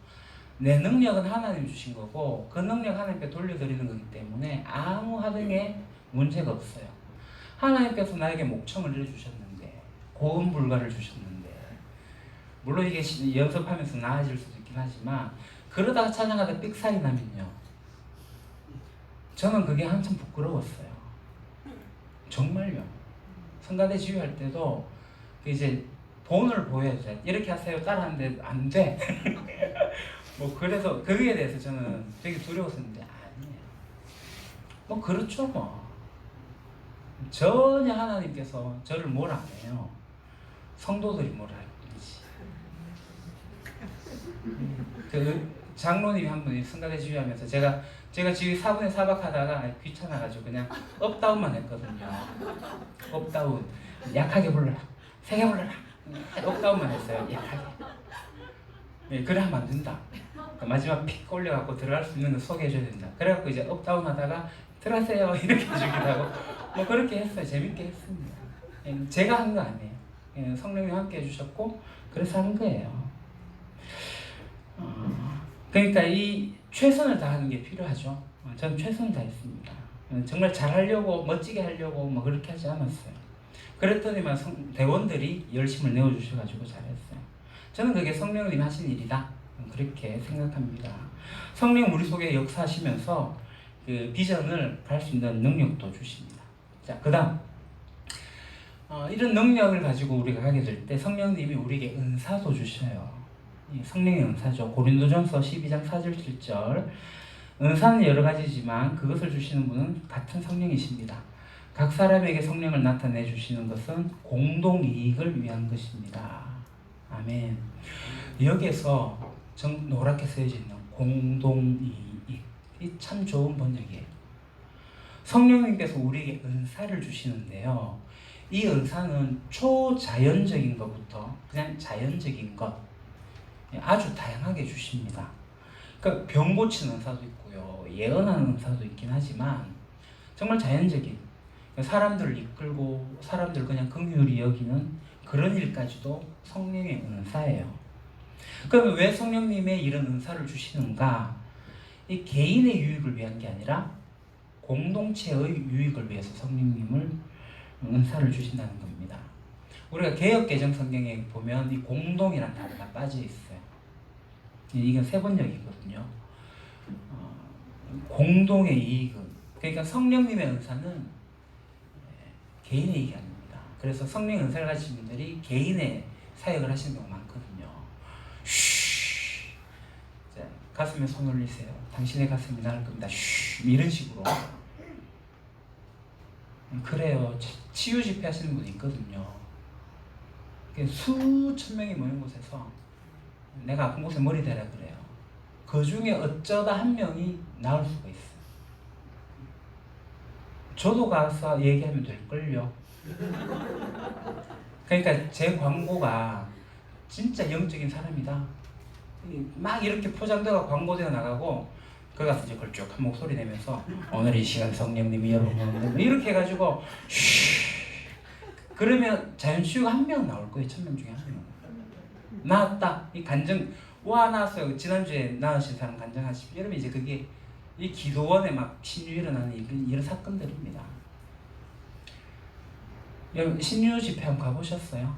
내 능력은 하나님 주신 거고 그 능력 하나님께 돌려드리는 거기 때문에 아무 하등에 문제가 없어요. 하나님께서 나에게 목청을 내려주셨는데 고음 불가를 주셨는데 물론 이게 연습하면서 나아질 수도 있긴 하지만 그러다가 찬양하다 삑살이 나면요 저는 그게 한참 부끄러웠어요. 정말요. 성가대 지휘할 때도 이제 본을 보여야 돼. 이렇게 하세요 따라하는데 안 돼. 뭐 그래서 거기에 대해서 저는 되게 두려웠었는데 아니에요. 뭐 그렇죠 뭐. 전혀 하나님께서 저를 뭘 안 해요. 성도들이 뭘 할 뿐이지. 그 장로님이 한 분이 성가대 지휘하면서 제가 지휘 4분의 4박 하다가 귀찮아가지고 그냥 업다운만 했거든요. 업다운. 약하게 불러라. 세게 불러라. 업다운만 했어요. 약하게. 네, 그래 하면 안 된다. 마지막 픽 올려갖고 들어갈 수 있는 거 소개해줘야 된다. 그래갖고 이제 업다운 하다가 들어가세요 이렇게 해주기도 하고 뭐 그렇게 했어요. 재밌게 했습니다. 제가 한 거 아니에요. 성령님 함께 해주셨고 그래서 한 거예요. 그러니까 이 최선을 다하는 게 필요하죠. 저는 최선을 다했습니다. 정말 잘하려고 멋지게 하려고 뭐 그렇게 하지 않았어요. 그랬더니만 대원들이 열심을 내어주셔가지고 잘했어요. 저는 그게 성령님이 하신 일이다 그렇게 생각합니다. 성령 우리 속에 역사하시면서 그 비전을 갈 수 있는 능력도 주십니다. 자, 그다음 이런 능력을 가지고 우리가 가게 될 때 성령님이 우리에게 은사도 주셔요. 성령의 은사죠. 고린도전서 12장 4절 7절 은사는 여러 가지지만 그것을 주시는 분은 같은 성령이십니다. 각 사람에게 성령을 나타내 주시는 것은 공동 이익을 위한 것입니다. 아멘. 여기에서 노랗게 쓰여져 있는 공동 이익 이 참 좋은 번역이에요. 성령님께서 우리에게 은사를 주시는데요. 이 은사는 초자연적인 것부터 그냥 자연적인 것 아주 다양하게 주십니다. 그러니까 병 고치는 은사도 있고요. 예언하는 은사도 있긴 하지만 정말 자연적인 사람들을 이끌고 사람들 그냥 긍휼히 여기는 그런 일까지도 성령의 은사예요. 그럼 왜 성령님의 이런 은사를 주시는가? 이 개인의 유익을 위한 게 아니라 공동체의 유익을 위해서 성령님을 은사를 주신다는 겁니다. 우리가 개역개정 성경에 보면 이 공동이라는 단어가 빠져 있어요. 이건 세번역이거든요. 공동의 이익은 그러니까 성령님의 은사는 개인의 이익이 아닙니다. 그래서 성령 은사를 가진 분들이 개인의 사역을 하시는 경우가 많거든요. 쉬, 자, 가슴에 손 올리세요. 당신의 가슴이 나을 겁니다. 쉬, 이런 식으로. 그래요. 치유 집회 하시는 분이 있거든요. 수천 명이 모인 곳에서 내가 아픈 곳에 머리 대라 그래요. 그 중에 어쩌다 한 명이 나을 수가 있어요. 저도 가서 얘기하면 될걸요. 그러니까 제 광고가 진짜 영적인 사람이다. 막 이렇게 포장되어 광고되어 나가고 그 가서 이제 걸쭉한 목소리 내면서 오늘 이 시간 성령님이 여러분 이렇게 해가지고 쉬 그러면 자연치유가 한 명 나올 거예요. 1000명 중에 한 명. 나았다. 이 간증 와 나왔어요. 지난주에 나으신 사람 간증하십시오. 여러분 이제 그게 이 기도원에 막 신유 일어나는 이런 사건들입니다. 여러분 신유 집회 한번 가보셨어요?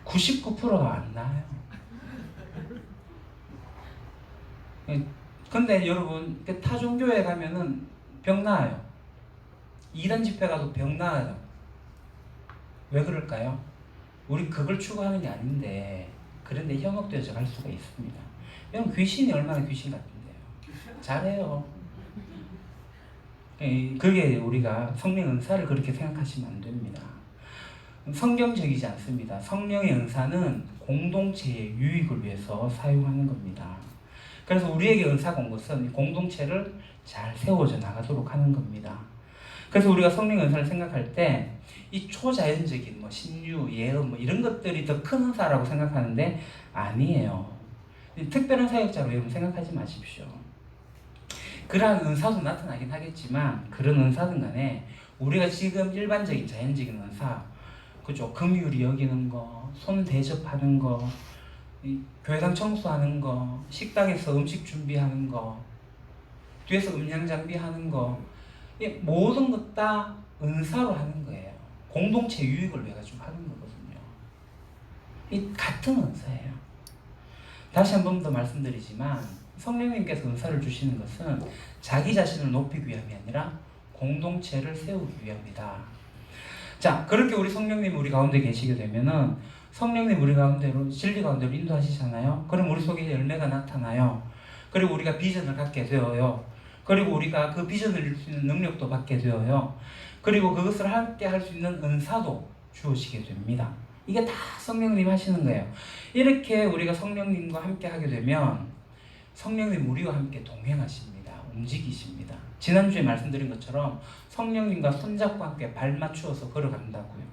99%가 안 나와요. 근데 여러분 타 종교에 가면은 병 나아요. 이단 집회 가도 병 나아요. 왜 그럴까요? 우리 그걸 추구하는 게 아닌데 그런데 현혹되어져 갈 수가 있습니다. 여러분 귀신이 얼마나 귀신 같은데요. 잘해요. 그게 우리가 성령 은사를 그렇게 생각하시면 안 됩니다. 성경적이지 않습니다. 성령의 은사는 공동체의 유익을 위해서 사용하는 겁니다. 그래서 우리에게 은사가 온 것은 공동체를 잘 세워져 나가도록 하는 겁니다. 그래서 우리가 성령 은사를 생각할 때 이 초자연적인 뭐 신유, 예언 뭐 이런 것들이 더 큰 은사라고 생각하는데 아니에요. 특별한 사역자로 여러분 생각하지 마십시오. 그러한 은사도 나타나긴 하겠지만 그런 은사든 간에 우리가 지금 일반적인 자연적인 은사 그죠? 긍휼히 여기는 거, 손 대접하는 거, 교회당 청소하는 거, 식당에서 음식 준비하는 거, 뒤에서 음량 장비하는 거, 이 모든 것 다 은사로 하는 거예요. 공동체 유익을 위해 가지고 하는 거거든요. 이 같은 은사예요. 다시 한 번 더 말씀드리지만 성령님께서 은사를 주시는 것은 자기 자신을 높이기 위함이 아니라 공동체를 세우기 위함이다. 자, 그렇게 우리 성령님 우리 가운데 계시게 되면은 성령님 우리 가운데로 진리 가운데로 인도하시잖아요. 그럼 우리 속에 열매가 나타나요. 그리고 우리가 비전을 갖게 되어요. 그리고 우리가 그 비전을 이룰 수 있는 능력도 받게 되어요. 그리고 그것을 함께 할 수 있는 은사도 주어지게 됩니다. 이게 다 성령님 하시는 거예요. 이렇게 우리가 성령님과 함께 하게 되면 성령님 우리와 함께 동행하십니다. 움직이십니다. 지난주에 말씀드린 것처럼 성령님과 손잡고 함께 발 맞추어서 걸어간다고요.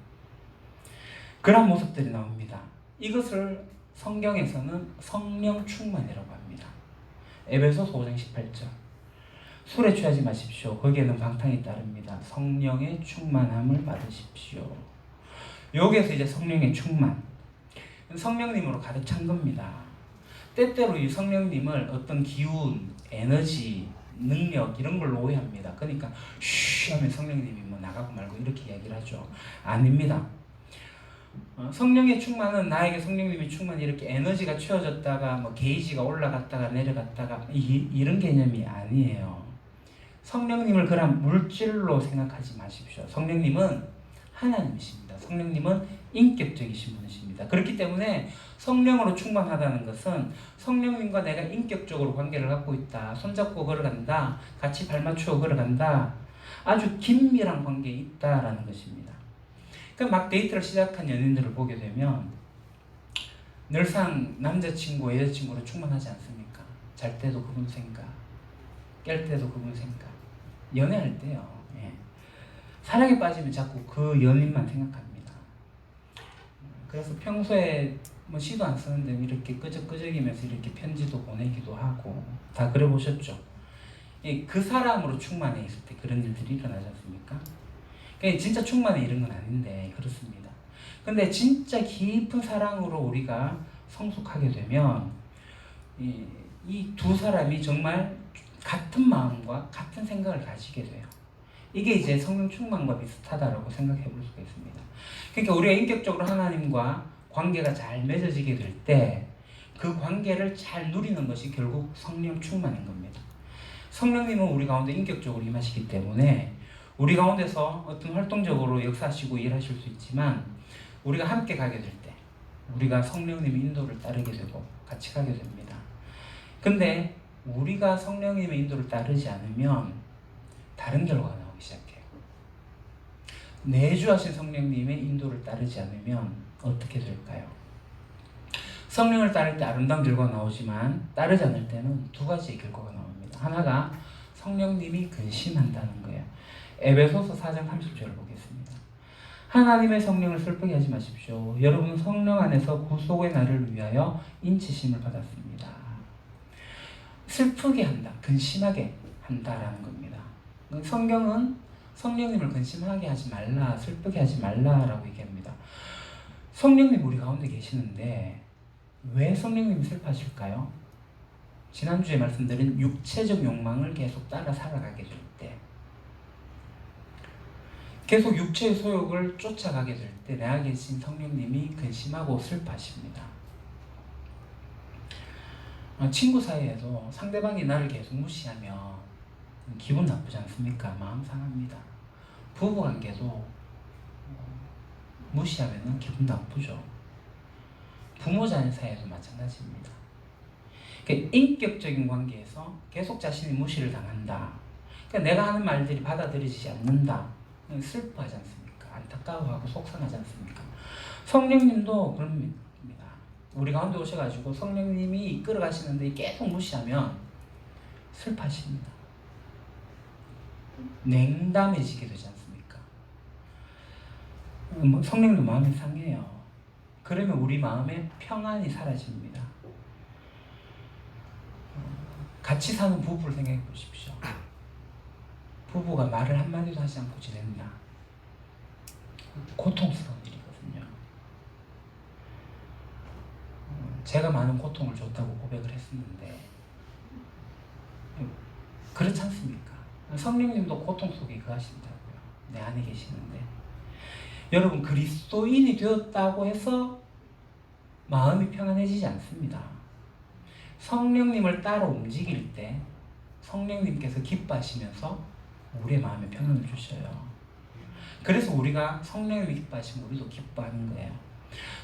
그런 모습들이 나옵니다. 이것을 성경에서는 성령 충만이라고 합니다. 에베소서 5장 18절. 술에 취하지 마십시오. 거기에는 방탕이 따릅니다. 성령의 충만함을 받으십시오. 여기에서 이제 성령의 충만, 성령님으로 가득 찬 겁니다. 때때로 이 성령님을 어떤 기운, 에너지, 능력 이런 걸로 오해합니다. 그러니까 쉬 하면 성령님이 뭐 나가고 말고 이렇게 이야기를 하죠. 아닙니다. 성령의 충만은 나에게 성령님의 충만이 이렇게 에너지가 채워졌다가 뭐 게이지가 올라갔다가 내려갔다가 이런 개념이 아니에요. 성령님을 그런 물질로 생각하지 마십시오. 성령님은 하나님이십니다. 성령님은 인격적이신 분이십니다. 그렇기 때문에 성령으로 충만하다는 것은 성령님과 내가 인격적으로 관계를 갖고 있다. 손잡고 걸어간다. 같이 발 맞추어 걸어간다. 아주 긴밀한 관계에 있다라는 것입니다. 그러니까 막 데이트를 시작한 연인들을 보게 되면 늘상 남자친구, 여자친구로 충만하지 않습니까? 잘 때도 그분 생각, 깰 때도 그분 생각. 연애할 때요. 예. 사랑에 빠지면 자꾸 그 연인만 생각합니다. 그래서 평소에 뭐 시도 안 쓰는데 이렇게 끄적끄적이면서 이렇게 편지도 보내기도 하고 다 그래 보셨죠? 예, 그 사람으로 충만해 있을 때 그런 일들이 일어나지 않습니까? 그러니까 진짜 충만해 이런 건 아닌데 그렇습니다. 근데 진짜 깊은 사랑으로 우리가 성숙하게 되면 이 두 사람이 정말 같은 마음과 같은 생각을 가지게 돼요. 이게 이제 성령 충만과 비슷하다라고 생각해 볼 수가 있습니다. 그러니까 우리가 인격적으로 하나님과 관계가 잘 맺어지게 될 때 그 관계를 잘 누리는 것이 결국 성령 충만인 겁니다. 성령님은 우리 가운데 인격적으로 임하시기 때문에 우리 가운데서 어떤 활동적으로 역사하시고 일하실 수 있지만 우리가 함께 가게 될 때 우리가 성령님의 인도를 따르게 되고 같이 가게 됩니다. 근데 우리가 성령님의 인도를 따르지 않으면 다른 결과가 나오기 시작해요. 내주하신 성령님의 인도를 따르지 않으면 어떻게 될까요? 성령을 따를 때 아름다운 결과가 나오지만 따르지 않을 때는 두 가지의 결과가 나옵니다. 하나가 성령님이 근심한다는 거예요. 에베소서 4장 30절을 보겠습니다. 하나님의 성령을 슬프게 하지 마십시오. 여러분은 성령 안에서 구속의 날을 위하여 인치심을 받았습니다. 슬프게 한다, 근심하게 한다라는 겁니다. 성경은 성령님을 근심하게 하지 말라, 슬프게 하지 말라라고 얘기합니다. 성령님 우리 가운데 계시는데 왜 성령님이 슬퍼하실까요? 지난주에 말씀드린 육체적 욕망을 계속 따라 살아가게 될 때, 계속 육체의 소욕을 쫓아가게 될 때 내 안에 계신 성령님이 근심하고 슬퍼하십니다. 친구 사이에도 상대방이 나를 계속 무시하면 기분 나쁘지 않습니까? 마음 상합니다. 부부관계도 무시하면 기분 나쁘죠. 부모 자녀 사이에도 마찬가지입니다. 그러니까 인격적인 관계에서 계속 자신이 무시를 당한다. 그러니까 내가 하는 말들이 받아들여지지 않는다. 슬퍼하지 않습니까? 안타까워하고 속상하지 않습니까? 성령님도 그럽니다. 우리 가운데 오셔가지고 성령님이 이끌어 가시는데 계속 무시하면 슬퍼하십니다. 냉담해지게 되지 않습니까? 성령도 마음이 상해요. 그러면 우리 마음에 평안이 사라집니다. 같이 사는 부부를 생각해 보십시오. 부부가 말을 한마디도 하지 않고 지낸다. 고통스러운 일이거든요. 제가 많은 고통을 줬다고 고백을 했었는데 그렇지 않습니까? 성령님도 고통 속에 거하신다고요. 내 안에 계시는데 여러분 그리스도인이 되었다고 해서 마음이 평안해지지 않습니다. 성령님을 따라 움직일 때 성령님께서 기뻐하시면서 우리의 마음에 평안을 주셔요. 그래서 우리가 성령님이 기뻐하시면 우리도 기뻐하는 거예요.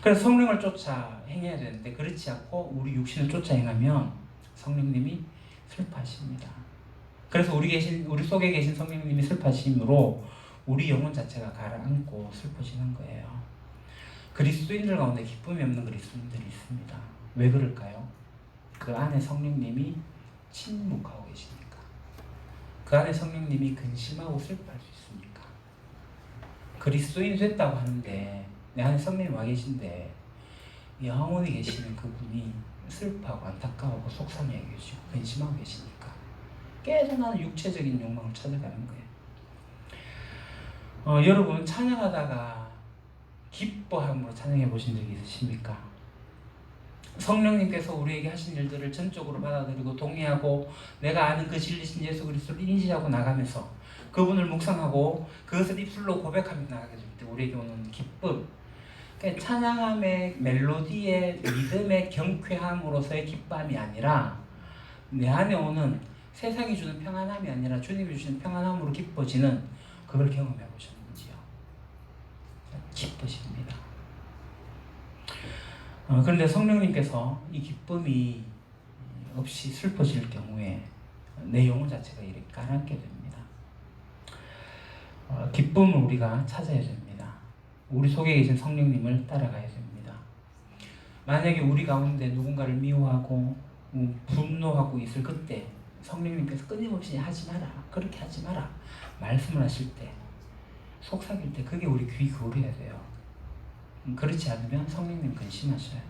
그래서 성령을 쫓아 행해야 되는데 그렇지 않고 우리 육신을 쫓아 행하면 성령님이 슬퍼하십니다. 그래서 우리 속에 계신 성령님이 슬퍼하심으로 우리 영혼 자체가 가라앉고 슬퍼지는 거예요. 그리스도인들 가운데 기쁨이 없는 그리스도인들이 있습니다. 왜 그럴까요? 그 안에 성령님이 침묵하고 계시니까. 그 안에 성령님이 근심하고 슬퍼할 수 있으니까. 그리스도인이 됐다고 하는데 내 안에 성령이 와 계신데 영원히 계시는 그분이 슬퍼하고 안타까워하고 속상해 계시고 근심하고 계시니까 계속 나는 육체적인 욕망을 찾아가는 거예요. 여러분 찬양하다가 기뻐함으로 찬양해 보신 적이 있으십니까? 성령님께서 우리에게 하신 일들을 전적으로 받아들이고 동의하고 내가 아는 그 진리신 예수 그리스도를 인지하고 나가면서 그분을 묵상하고 그것을 입술로 고백하며 나가게 될 때 우리에게 오는 기쁨, 그러니까 찬양함의 멜로디의 리듬의 경쾌함으로서의 기쁨이 아니라 내 안에 오는 세상이 주는 평안함이 아니라 주님이 주시는 평안함으로 기뻐지는 그걸 경험해 보셨는지요? 기쁘십니다. 그런데 성령님께서 이 기쁨이 없이 슬퍼질 경우에 내 영혼 자체가 이렇게 가라앉게 됩니다. 기쁨을 우리가 찾아야 됩니다. 우리 속에 계신 성령님을 따라가야 됩니다. 만약에 우리 가운데 누군가를 미워하고 분노하고 있을 그때 성령님께서 끊임없이 하지 마라, 그렇게 하지 마라 말씀을 하실 때, 속삭일 때 그게 우리 귀 기울여야 돼요. 그렇지 않으면 성령님 근심하셔요.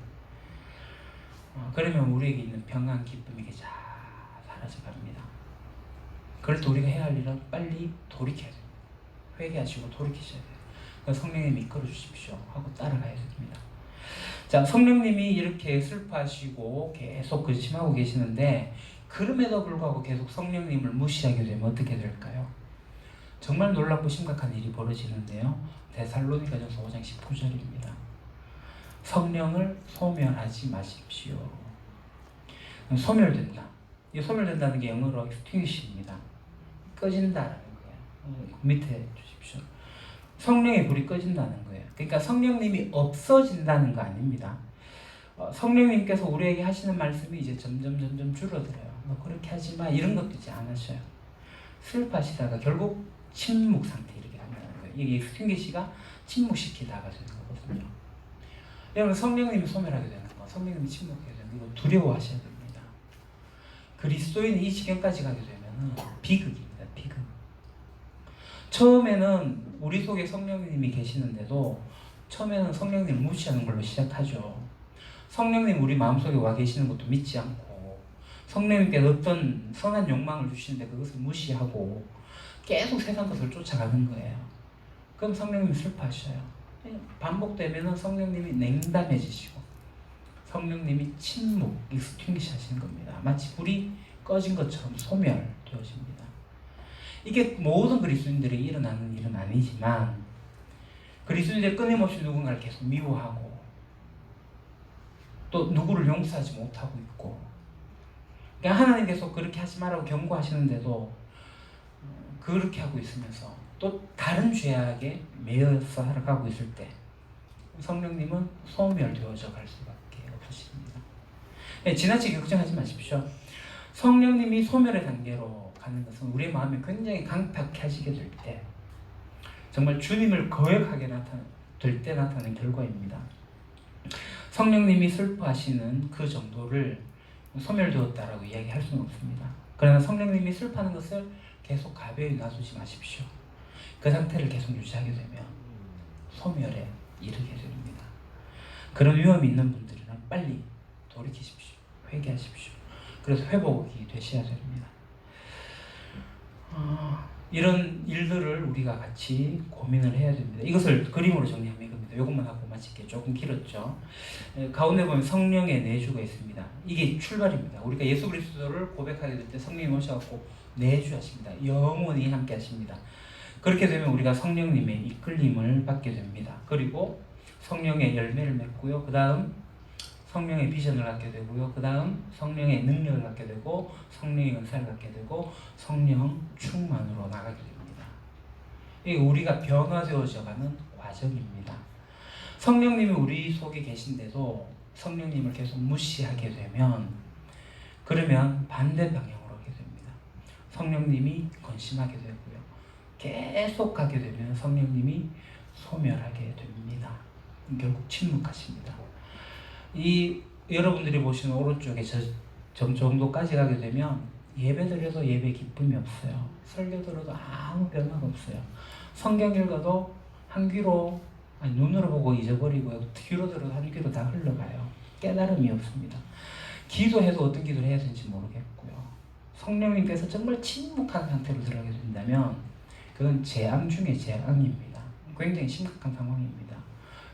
그러면 우리에게 있는 평안, 기쁨이 다 사라져갑니다. 그럴 때 우리가 해야 할 일은 빨리 돌이켜야 됩니다. 회개하시고 돌이키셔야 돼요. 그래서 성령님이 이끌어 주십시오 하고 따라가야 됩니다. 자, 성령님이 이렇게 슬퍼하시고 계속 근심하고 계시는데 그럼에도 불구하고 계속 성령님을 무시하게 되면 어떻게 될까요? 정말 놀랍고 심각한 일이 벌어지는데요. 데살로니가전서 5장 19절입니다. 성령을 소멸하지 마십시오. 소멸된다. 이 소멸된다는 게 영어로 extinguish입니다. 꺼진다라는 거예요. 밑에 주십시오. 성령의 불이 꺼진다는 거예요. 그러니까 성령님이 없어진다는 거 아닙니다. 성령님께서 우리에게 하시는 말씀이 이제 점점 줄어들어요. 뭐 그렇게 하지 마 이런 것도 이제 안 하셔요. 슬퍼하시다가 결국 침묵 상태 이렇게 간다는 거예요. 이게 extinguish가 침묵시키다가 되는 거거든요. 여러분 성령님이 소멸하게 되는 거, 성령님이 침묵하게 되는 거 두려워하셔야 됩니다. 그리스도인이 이 지경까지 가게 되면 비극입니다. 비극. 처음에는 우리 속에 성령님이 계시는데도 처음에는 성령님을 무시하는 걸로 시작하죠. 성령님 우리 마음속에 와 계시는 것도 믿지 않고 성령님께서 어떤 선한 욕망을 주시는데 그것을 무시하고 계속 세상 것을 쫓아가는 거예요. 그럼 성령님이 슬퍼하셔요. 반복되면 성령님이 냉담해지시고 성령님이 침묵, extinguish 하시는 겁니다. 마치 불이 꺼진 것처럼 소멸되어집니다. 이게 모든 그리스도인들이 일어나는 일은 아니지만 그리스도인들이 끊임없이 누군가를 계속 미워하고 또 누구를 용서하지 못하고 있고, 그러니까 하나님께서 그렇게 하지 말라고 경고하시는데도 그렇게 하고 있으면서 또 다른 죄악에 매여서 살아가고 있을 때 성령님은 소멸되어져 갈 수밖에 없으십니다. 지나치게 걱정하지 마십시오. 성령님이 소멸의 단계로 가는 것은 우리의 마음이 굉장히 강팍해지게 될 때, 정말 주님을 거역하게 될 때 나타나는 결과입니다. 성령님이 슬퍼하시는 그 정도를 소멸되었다라고 이야기할 수는 없습니다. 그러나 성령님이 슬퍼하는 것을 계속 가벼이 놔두지 마십시오. 그 상태를 계속 유지하게 되면 소멸에 이르게 됩니다. 그런 위험이 있는 분들은 빨리 돌이키십시오. 회개하십시오. 그래서 회복이 되셔야 됩니다. 이런 일들을 우리가 같이 고민을 해야 됩니다. 이것을 그림으로 정리하면 이겁니다. 이것만 하고 마칠게요. 조금 길었죠. 가운데 보면 성령의 내주가 있습니다. 이게 출발입니다. 우리가 예수 그리스도를 고백하게 될 때 성령이 오셔서 내주하십니다. 영원히 함께 하십니다. 그렇게 되면 우리가 성령님의 이끌림을 받게 됩니다. 그리고 성령의 열매를 맺고요. 그 다음 성령의 비전을 갖게 되고요. 그 다음 성령의 능력을 갖게 되고 성령의 은사를 갖게 되고 성령 충만으로 나가게 됩니다. 이게 우리가 변화되어져가는 과정입니다. 성령님이 우리 속에 계신데도 성령님을 계속 무시하게 되면 그러면 반대 방향으로 하게 됩니다. 성령님이 건심하게 되고요. 계속 가게 되면 성령님이 소멸하게 됩니다. 결국 침묵하십니다. 이 여러분들이 보시는 오른쪽에 저 정도까지 가게 되면 예배 드려도 예배 기쁨이 없어요. 설교 들어도 아무 변화가 없어요. 성경 읽어도 한 귀로 아니 눈으로 보고 잊어버리고요. 귀로 들어도 한 귀로 다 흘러가요. 깨달음이 없습니다. 기도해도 어떤 기도를 해야 되는지 모르겠고요. 성령님께서 정말 침묵한 상태로 들어가게 된다면 그건 재앙 중에 재앙입니다. 굉장히 심각한 상황입니다.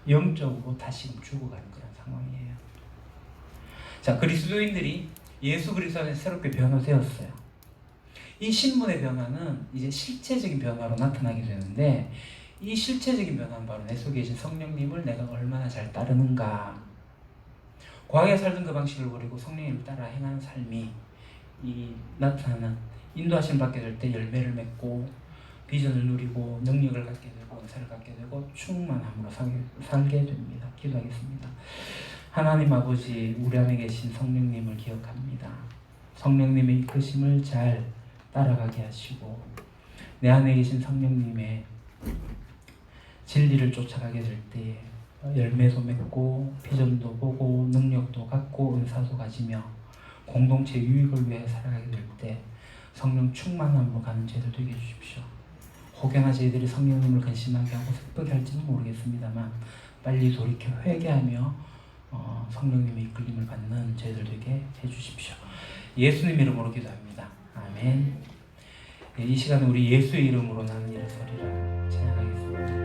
영적으로 다시금 죽어가는 그런 상황이에요. 자, 그리스도인들이 예수 그리스도 안에 새롭게 변화되었어요. 이 신분의 변화는 이제 실체적인 변화로 나타나게 되는데 이 실체적인 변화는 바로 내 속에 계신 성령님을 내가 얼마나 잘 따르는가. 과거에 살던 그 방식을 버리고 성령님을 따라 행하는 삶이 이 나타나는 인도하심 받게 될 때 열매를 맺고 비전을 누리고 능력을 갖게 되고 은사를 갖게 되고 충만함으로 살게 됩니다. 기도하겠습니다. 하나님 아버지, 우리 안에 계신 성령님을 기억합니다. 성령님의 이끄심을 잘 따라가게 하시고 내 안에 계신 성령님의 진리를 쫓아가게 될 때 열매도 맺고 비전도 보고 능력도 갖고 은사도 가지며 공동체 유익을 위해 살아가게 될 때 성령 충만함으로 가는 저희들 되게 해주십시오. 혹여나 저희들이 성령님을 근심하게 하고 슬프게 할지는 모르겠습니다만 빨리 돌이켜 회개하며 성령님의 이끌림을 받는 저희들 되게 해주십시오. 예수님 이름으로 기도합니다. 아멘. 이 시간에 우리 예수의 이름으로 나는 일어서리라 찬양하겠습니다.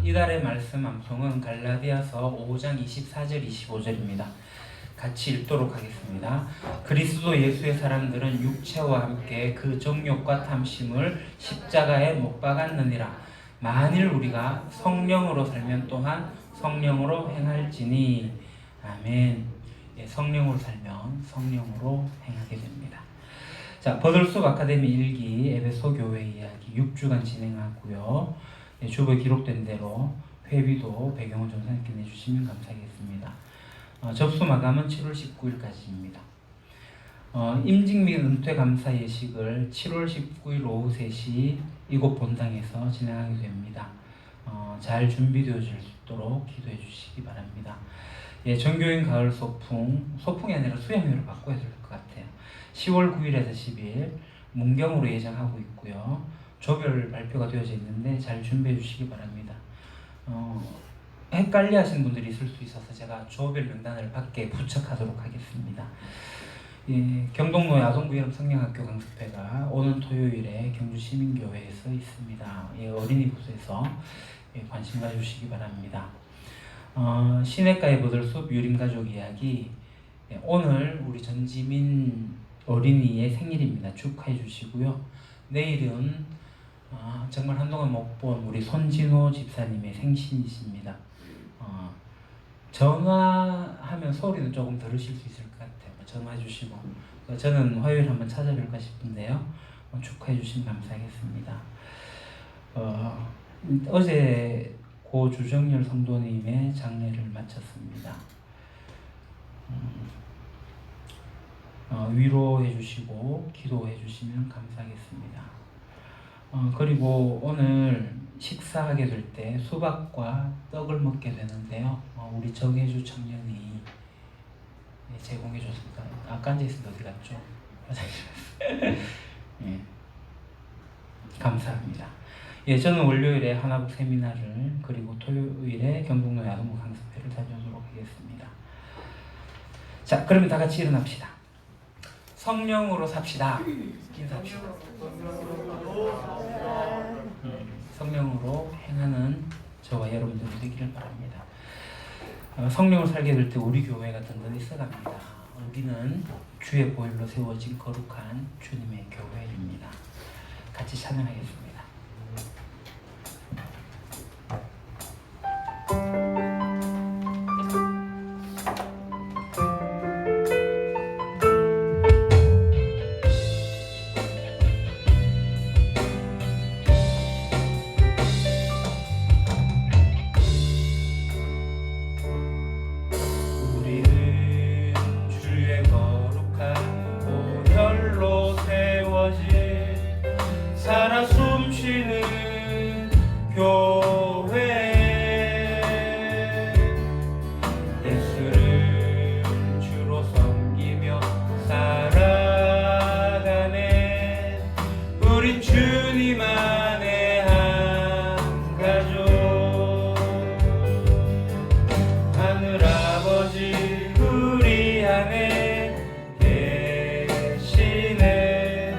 이달의 말씀 암송은 갈라디아서 5장 24절 25절입니다. 같이 읽도록 하겠습니다. 그리스도 예수의 사람들은 육체와 함께 그 정욕과 탐심을 십자가에 못 박았느니라. 만일 우리가 성령으로 살면 또한 성령으로 행할지니. 아멘. 성령으로 살면 성령으로 행하게 됩니다. 자, 버들숲 아카데미 일기 에베소 교회 이야기 6주간 진행하고요. 주보에 기록된 대로 회비도 배경을 전사님께 내주시면 감사하겠습니다. 접수 마감은 7월 19일까지입니다. 임직 및 은퇴 감사 예식을 7월 19일 오후 3시 이곳 본당에서 진행하게 됩니다. 잘 준비되어질 수 있도록 기도해 주시기 바랍니다. 예, 전교인 가을 소풍이 아니라 수양회로 바꿔야 될 것 같아요. 10월 9일에서 10일 문경으로 예정하고 있고요. 조별 발표가 되어져 있는데 잘 준비해 주시기 바랍니다. 헷갈려 하시는 분들이 있을 수 있어서 제가 조별 명단을 밖에 부착하도록 하겠습니다. 예, 경동로 아동부여름 성령학교 강습회가 오는 토요일에 경주시민교회에서 있습니다. 예, 어린이 부서에서 관심 가져주시기 바랍니다. 시냇가의 버들숲 유림가족 이야기 오늘 우리 전지민 어린이의 생일입니다. 축하해 주시고요. 내일은 정말 한동안 못 본 우리 손진호 집사님의 생신이십니다. 전화하면 소리는 조금 들으실 수 있을 것 같아요. 전화해 주시고 저는 화요일 한번 찾아뵐까 싶은데요. 축하해 주시면 감사하겠습니다. 어제 고 주정열 성도님의 장례를 마쳤습니다. 위로해 주시고 기도해 주시면 감사하겠습니다. 그리고 오늘 식사하게 될 때 수박과 떡을 먹게 되는데요. 우리 정혜주 청년이 제공해 줬습니다. 아까 앉아있는데 어디 갔죠? 예. 감사합니다. 저는 월요일에 하나북 세미나를 그리고 토요일에 경북로 야동부 강습회를 다녀오도록 하겠습니다. 자, 그러면 다 같이 일어납시다. 성령으로 삽시다. 인사합시다. 성령으로 행하는 저와 여러분들이 되기를 바랍니다. 성령을 살게 될 때 우리 교회가 든든히 써갑니다. 우리는 주의 보혈로 세워진 거룩한 주님의 교회입니다. 같이 찬양하겠습니다. 살아 숨쉬는 교회 예수를 주로 섬기며 살아가네 우리 주님 안에 한 가족 하늘아버지 우리 안에 계시네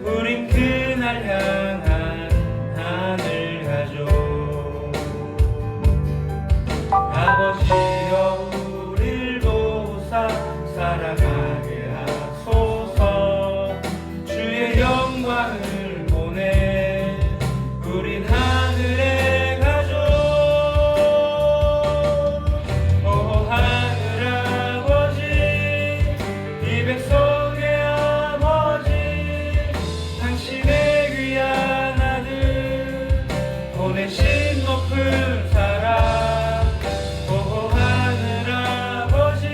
우린 그날 향한 하늘 가족 아버지여 우릴 도우사 살아가게 하소서 주의 영광을 보내 우린 하늘의 가족 오 하늘아버지 이 백성의 아버지 당신의 귀한 아들 보내신 높은 사랑 오 하늘아버지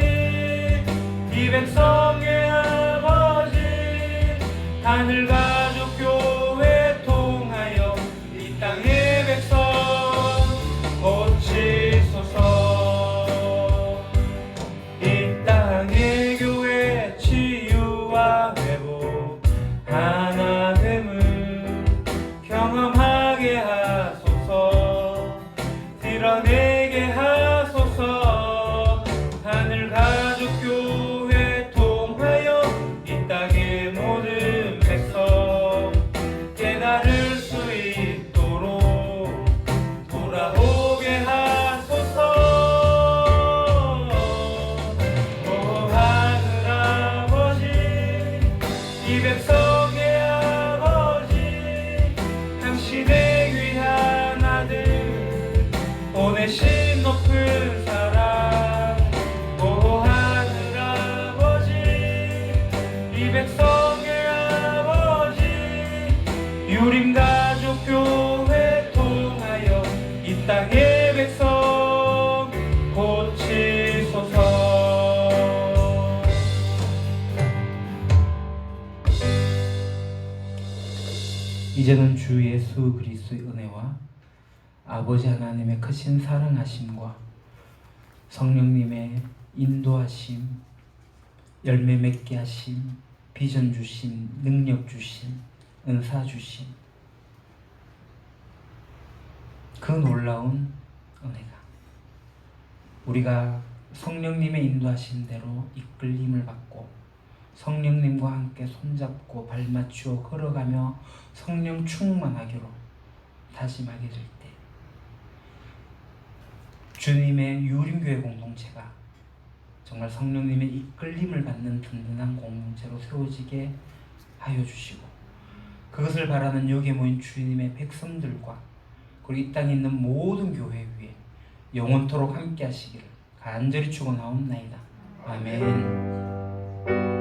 이 백성의 아버지 하늘가족교회 통하여 이 땅의 백성 고치소서 이 땅의 교회 치유와 회복 하나됨을 경험하게 하소서 드러내게 하소서 하늘가족교회 통하여 이 땅의 모든 백성 깨달을 수 있도록 돌아오게 하소서 오 하늘아버지 이 백성의 아버지 당신의 귀한 아들 보내신 높은 사랑 오 하늘아버지 이 백성의 아버지 유림가족교회 통하여 이 땅의 백성 고치소서 이제는 주 예수 그리스도의 은혜와 아버지 하나님의 크신 사랑하심과 성령님의 인도하심, 열매 맺게 하심, 비전 주심, 능력 주심, 은사 주심 그 놀라운 은혜가 우리가 성령님의 인도하신 대로 이끌림을 받고 성령님과 함께 손잡고 발 맞추어 걸어가며 성령 충만하기로 다짐하게 될 때 주님의 유림교회 공동체가 정말 성령님의 이끌림을 받는 든든한 공동체로 세워지게 하여 주시고, 그것을 바라는 여기에 모인 주님의 백성들과 그리고 이 땅에 있는 모든 교회 위에 영원토록 함께 하시기를 간절히 축원하옵나이다. 아멘.